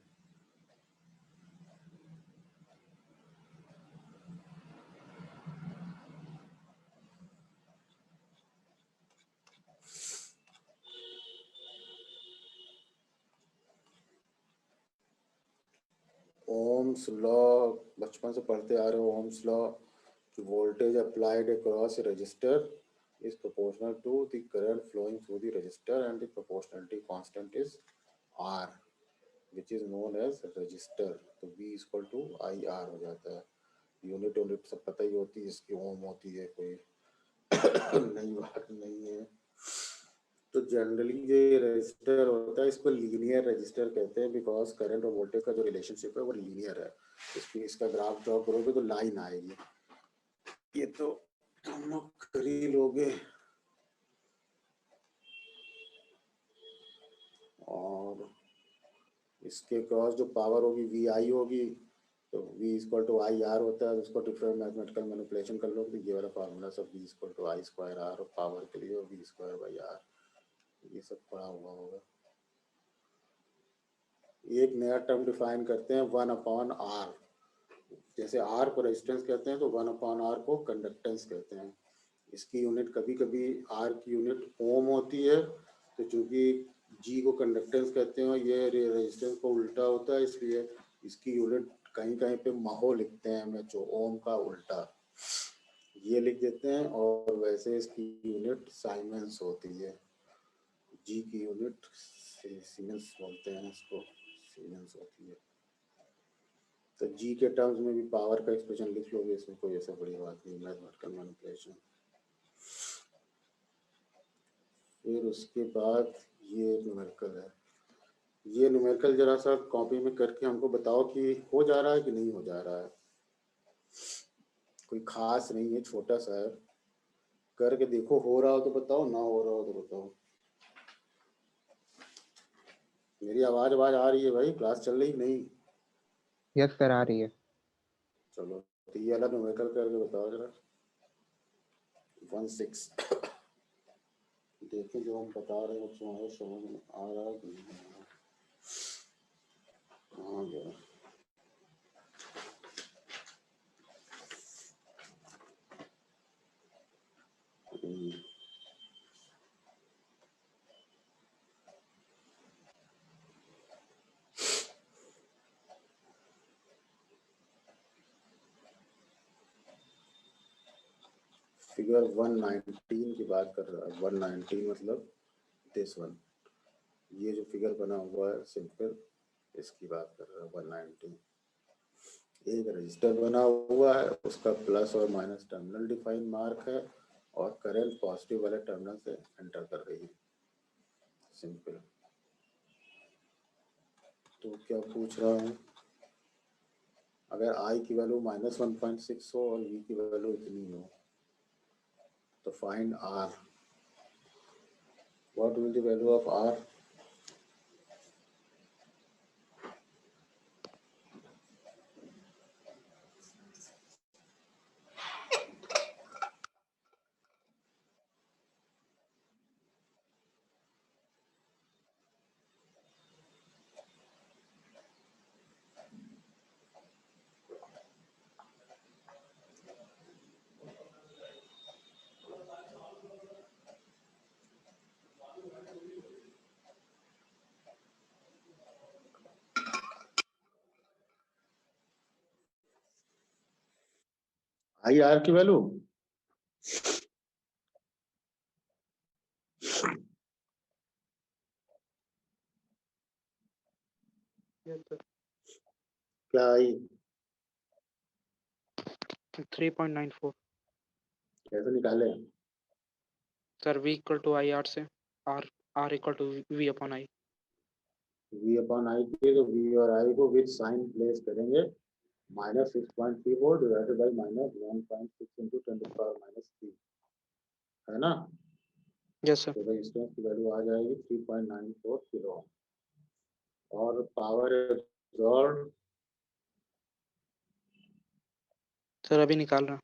ओम्स लॉ बचपन से पढ़ते आ रहे हो, ओम्स लॉ कि voltage applied across register is proportional to the current flowing through the resistor and the proportionality constant is R, which is known as resistor. तो V is equal to IR हो जाता है. Unit सब पता ही होती है, इसकी ओम होती है, कोई नई बात नहीं है. तो जनरली ये रेजिस्टर होता है, इसको लीनियर रेजिस्टर कहते हैं, बिकॉज करंट और वोल्टेज का जो रिलेशनशिप है वो लीनियर है. इसका ग्राफ ड्रॉ करोगे तो लाइन आएगी. ये तो तुम लोग कर ही लोगे. और इसके क्रॉस जो पावर होगी वी आई होगी, तो V equal to I R होता है. उसको डिफरेंट मैथमेटिकल मैनिपुलेशन कर लो तो ये वाला फार्मूला सब V equal to I square R और पावर के लिए V स्क्वायर बाई आर, ये सब पढ़ा हुआ होगा. एक नया टर्म डिफाइन करते हैं 1/R. जैसे R को रेजिस्टेंस कहते हैं तो 1/R को कंडक्टेंस कहते हैं. इसकी यूनिट कभी कभी R की यूनिट ओम होती है, तो चूंकि G को कंडक्टेंस कहते हैं, ये रेजिस्टेंस को उल्टा होता है, इसलिए इसकी यूनिट कहीं कहीं पे महो लिखते हैं हमें, जो ओम का उल्टा ये लिख देते हैं. और वैसे इसकी यूनिट साइमेंस होती है. G की यूनिट सीमेंस बोलते हैं इसको, सीमेंस होती है. तो G के टर्म्स में भी पावर का एक्सप्रेशन लिख लोगे, इसमें कोई ऐसा बड़ी बात नहीं. Mathematical manipulation. फिर उसके बाद ये न्यूमेरिकल है. ये न्यूमेरिकल जरा सा कॉपी में करके हमको बताओ कि हो जा रहा है कि नहीं हो जा रहा है. कोई खास नहीं है, छोटा सा है. करके देखो, हो रहा हो तो बताओ, ना हो रहा हो तो बताओ. मेरी आवाज आ रही है भाई? क्लास चल रही नहीं? यस सर, आ रही है. चलो, तो ये वाला न्यूमेरिकल करके बताओ जरा. 1/6 देखिए जो हम बता रहे हैं तुम्हारे समझ में आ रहा है कि नहीं आ रहा. हाँ गया. फिगर 119 की बात कर रहा है. 119 मतलब दिस वन, ये जो फिगर बना हुआ है सिंपल, इसकी बात कर रहा है. 119 एक रजिस्टर बना हुआ है, उसका प्लस और माइनस टर्मिनल डिफाइन मार्क है, और करंट पॉजिटिव वाले टर्मिनल से एंटर कर रही है. सिंपल. तो क्या पूछ रहा हूँ, अगर I की वैल्यू -1.6 हो और V की वैल्यू इतनी हो, तो find R. What will the value of R? I R की वैल्यू क्या आई? 3.94 कैसे निकाले? Sir V equal to I R से, R equal to V upon I. V upon I के तो V और I को विद साइन प्लेस करेंगे. -6.3 वोल्ट डिवाइडेड बाई -1.6 इंटू 10⁻³ है ना. Yes sir. तो रेजिस्टेंस की वैल्यू आ जाएगी 3.94 किलो. और पावर एब्जॉर्ब सर अभी निकाल रहा.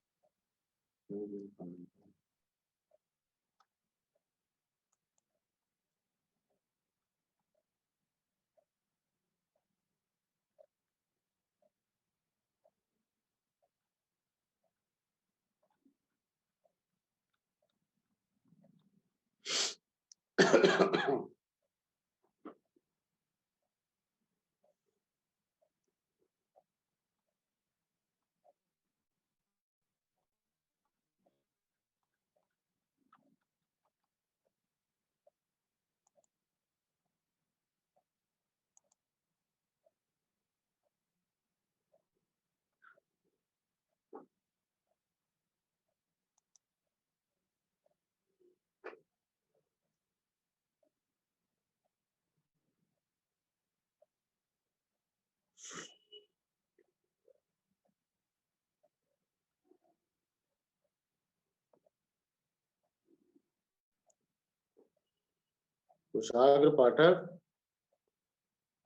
कुशाग्र पाठक,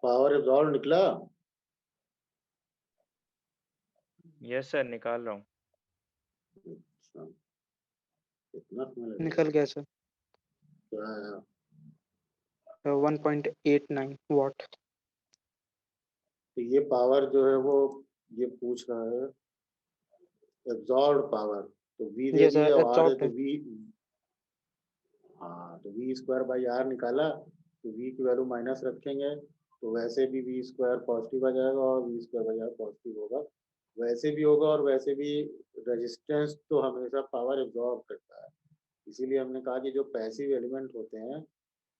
पावर एब्जॉर्ब निकला? यस सर, निकाल रहा हूँ। अच्छा, कितना समय लगेगा? निकल गया सर, क्या आया? 1.89 वाट। तो ये पावर जो है वो ये पूछ रहा है एब्जॉर्ब पावर, तो V दे ये दिया, सर और R है एब्जॉर्ब तो है। V, हाँ तो V स्क्वायर बाई R निकाला, तो V की वैल्यू माइनस रखेंगे तो वैसे भी V स्क्वायर पॉजिटिव आ जाएगा और V square by R positive होगा, वैसे भी होगा, और वैसे भी रेजिस्टेंस तो हमेशा पावर एब्जॉर्ब करता है, इसीलिए हमने कहा कि जो पैसिव एलिमेंट होते हैं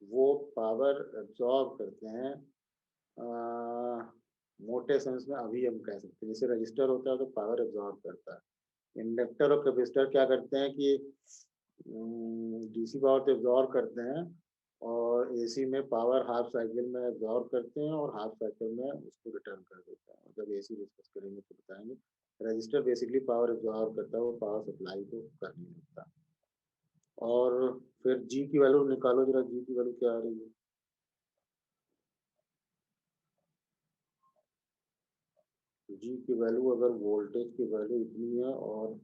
वो पावर एब्जॉर्ब करते हैं। मोटे सेंस में अभी हम कह सकते हैं, जैसे रजिस्टर होता है तो पावर एब्जॉर्ब करता है, इंडक्टर और कैपेसिटर क्या करते हैं कि डीसी पावर तो एब्जॉर्ब करते हैं, और एसी में पावर हाफ साइकिल में एब्जॉर्ब करते हैं और हाफ साइकिल में उसको रिटर्न कर देते हैं। जब एसी डिस्कस करेंगे तो बताएंगे। रजिस्टर बेसिकली पावर एब्जॉर्ब करता है, वो पावर सप्लाई को कर नहीं सकता। और फिर जी की वैल्यू निकालो जरा, जी की वैल्यू क्या आ रही है? जी की वैल्यू, अगर वोल्टेज की वैल्यू इतनी है और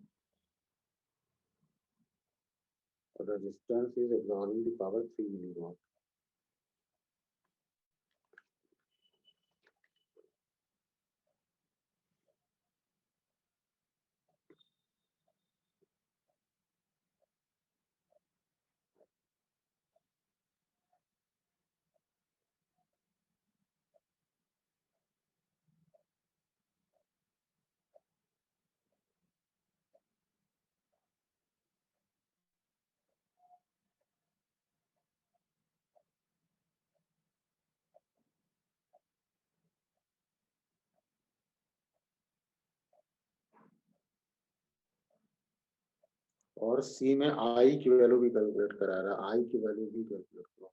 resistance is absorbing the power 3 milliwatt. और सी में आई की वैल्यू भी कैलकुलेट करा रहा है, आई की वैल्यू भी कैलकुलेट करो।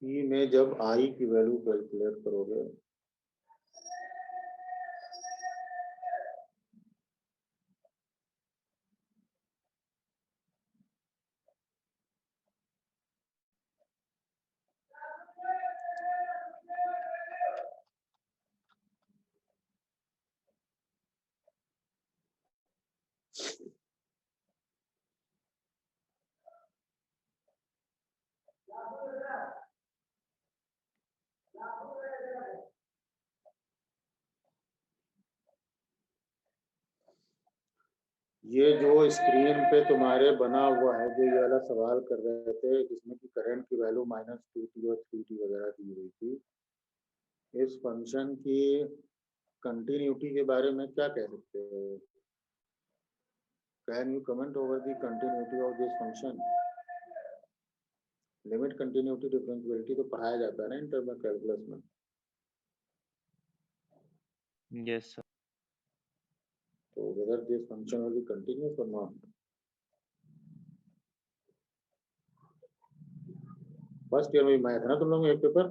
सी में जब आई की वैल्यू कैलकुलेट करोगे ये जो स्क्रीन पे तुम्हारे बना हुआ है, जो ये वाला सवाल कर रहे थे जिसमें कि करंट की वैल्यू -2t और 3t वगैरह दी हुई थी, इस फंक्शन की कंटिन्यूटी के बारे में क्या कह सकते हो? Can you comment over the continuity of this function? Limit continuity differentiability तो पढ़ाया जाता है ना इंटर कैलकुलस में। Yes sir. तो whether this function will be continuous or not? First year में मैथ है ना तुम लोग, एक पेपर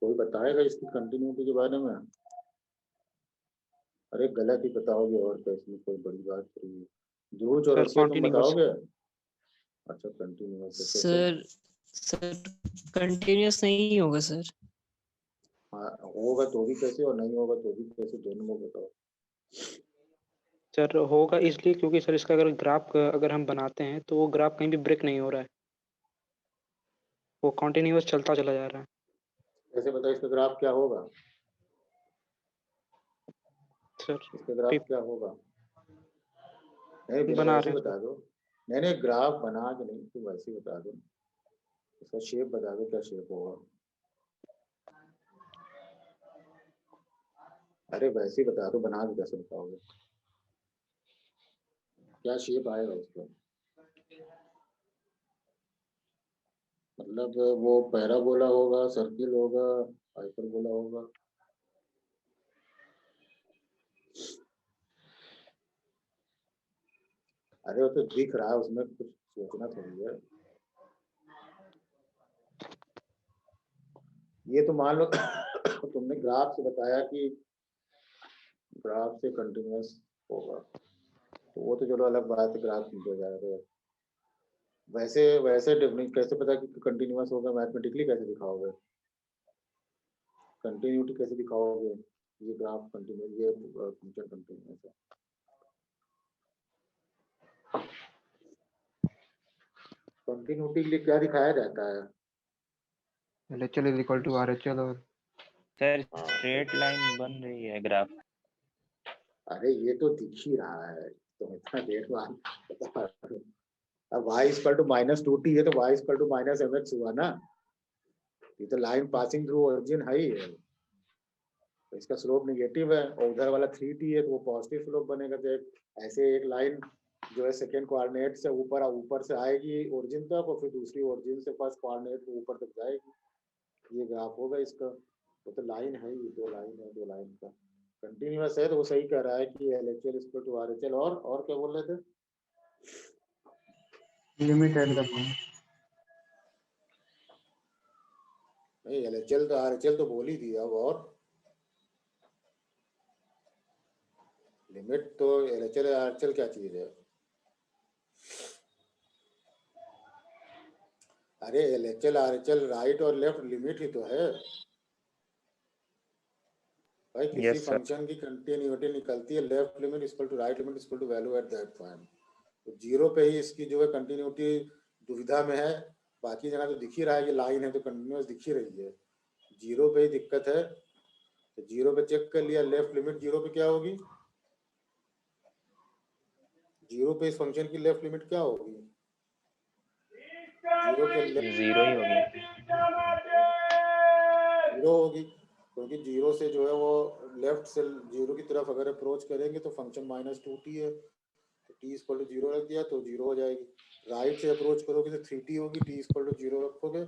कोई बताएगा इसकी कंटिन्यूटी के बारे में? अरे गलत ही बताओगे, और क्या इसमें कोई बड़ी बात थोड़ी है। ध्रुव सर चौरसिया तुम कॉन्टिन्यूअस। बताओगे? अच्छा कंटिन्यूअस है, सर सर कंटिन्यूअस नहीं होगा सर। हाँ होगा तो भी कैसे और नहीं होगा तो भी कैसे, दोनों में बताओ। सर होगा इसलिए क्योंकि सर इसका अगर ग्राफ अगर हम बनाते हैं तो वो ग्राफ कहीं भी ब्रेक नहीं हो रहा है, वो कॉन्टिन्यूअस चलता चला जा रहा है। कैसे बताओ इसका ग्राफ क्या होगा? सर इसका ग्राफ क्या होगा? नहीं बिना बना वैसे रहे हैं बता दो। नहीं ग्राफ बना के नहीं, तुम वैसे बता दो, इसका शेप बता दो, क्या शेप होगा? अरे वैसे बता दो, बना के कैसे बताओगे? क्या शेप आएगा उसका? मतलब वो पैराबोला होगा, सर्किल होगा, हाइपरबोला होगा। अरे वो तो दिख रहा है, उसमें कुछ सोचना थोड़ी है। ये तो मान लो तुमने ग्राफ से बताया कि ग्राफ से कंटिन्यूअस होगा, तो वो तो चलो अलग बात है, ग्राफ खींचा जाएगा। वैसे वैसे डेफिनेट कैसे पता कि कंटिन्यूअस होगा, मैथमेटिकली कैसे दिखाओगे, कंटिन्यूटी कैसे दिखाओगे, ये ग्राफ कंटिन्यूअस, ये फंक्शन कंटिन्यूअस है। कंटिन्यूटी के लिए क्या दिखाया जाता है? LHL is equal to RHL और सर स्ट्रेट लाइन बन रही है ग्राफ। अरे ये तो दिख ही रहा है, तो इतना देर बाद बता रहा हूं। अब y इक्वल टू -2t है तो y इक्वल टू -mx हुआ ना, ये तो लाइन पासिंग थ्रू ओरिजिन है ही है, तो इसका स्लोप नेगेटिव है, और उधर वाला 3t है तो वो पॉजिटिव स्लोप बनेगा। तो ऐसे एक लाइन जो है सेकेंड कोऑर्डिनेट से ऊपर से आएगी ओरिजिन तक, और फिर दूसरी ओरिजिन से फर्स्ट कोऑर्डिनेट ऊपर तक जाएगी, ये ग्राफ होगा इसका। वो तो लाइन है ही, दो लाइन का कंटिन्यूअस है, तो वो सही कह रहा है कि LHL इक्वल टू RHL। और क्या बोल रहे थे? Limit at the point. नहीं, LHL तो RHL तो बोल ही दिया, और लिमिट तो LHL RHL क्या चीज है? अरे LHL RHL राइट और लेफ्ट लिमिट ही तो है भाई। किसी यस सर। फंक्शन की कंटिन्यूटी निकलती है, left limit equal to right limit equal to value at that point. तो जीरो पे ही इसकी जो है कंटिन्यूटी दुविधा में है, बाकी जगह तो दिख ही रहा है कि लाइन है तो कंटिन्यूअस दिख ही रही है, जीरो पे ही दिक्कत है। तो जीरो पे चेक कर लिया, लेफ्ट लिमिट जीरो पे क्या होगी, जीरो पे इस फंक्शन की लेफ्ट लिमिट क्या होगी, जीरो के जीरो ही होगी। जीरो होगी, क्योंकि जीरो से जो है वो लेफ्ट से जीरो की तरफ अगर अप्रोच करेंगे तो फंक्शन -2t है, तो t इक्वल टू 0 रख दिया तो 0 हो जाएगी। राइट से अप्रोच करोगे तो 3t होगी, t इक्वल टू 0 रखोगे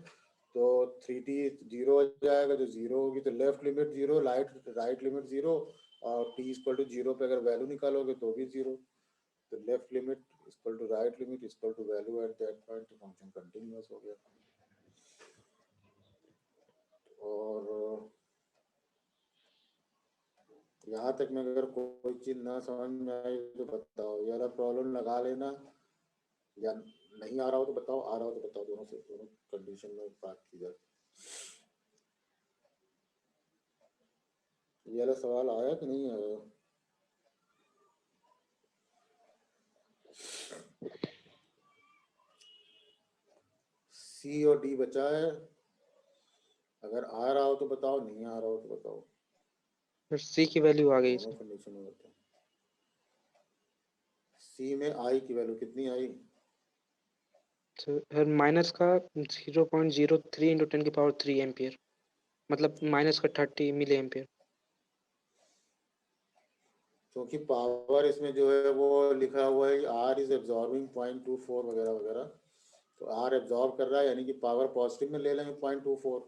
तो 3t 0 हो जाएगा, तो 0 होगी। तो लेफ्ट लिमिट 0, राइट लिमिट 0, और t इक्वल टू 0 पे अगर वैल्यू निकालोगे तो भी 0। तो left limit equal to right limit equal to value at that point, तो फंक्शन कंटिन्यूअस हो गया। और यहाँ तक में अगर कोई चीज ना समझ में आई तो बताओ, ये वाला प्रॉब्लम लगा लेना, या नहीं आ रहा हो तो बताओ, आ रहा हो तो बताओ, दोनों कंडीशन में बात की जाए। ये वाला सवाल आया कि नहीं आया? C और D बचा है, अगर आ रहा हो तो बताओ, नहीं आ रहा हो तो बताओ। फिर सी की वैल्यू आ गई दोनों कंडीशन में बताओ। C में I की वैल्यू कितनी आई? सर माइनस का 0.03 इंटू 10⁻³ एम्पियर, मतलब माइनस का 30 मिली एम्पियर। क्योंकि पावर इसमें जो है वो लिखा हुआ है R इज एब्जॉर्बिंग 0.24 वगैरह वगैरह, तो R एब्जॉर्ब कर रहा है, यानी कि पावर पॉजिटिव में ले लेंगे 0.24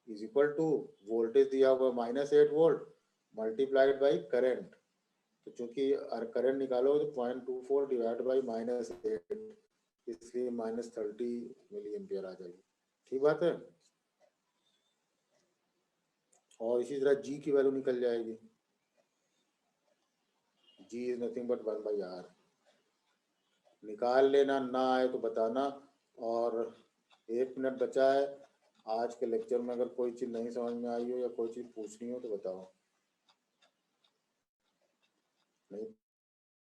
इज इक्वल टू वोल्टेज दिया हुआ -8 वोल्ट मल्टीप्लाइड बाई करंट। तो चूंकि करंट निकालोगे तो 0.24 डिवाइड बाई -8, इसलिए -30 मिली एम्पियर आ जाएगी। ठीक बात है। और इसी तरह G की वैल्यू निकल जाएगी, G is nothing but 1/R। निकाल लेना, ना आए तो बताना। और 1 मिनट बचा है, आज के लेक्चर में अगर कोई चीज नहीं समझ में आई हो या कोई चीज पूछनी हो तो बताओ, नहीं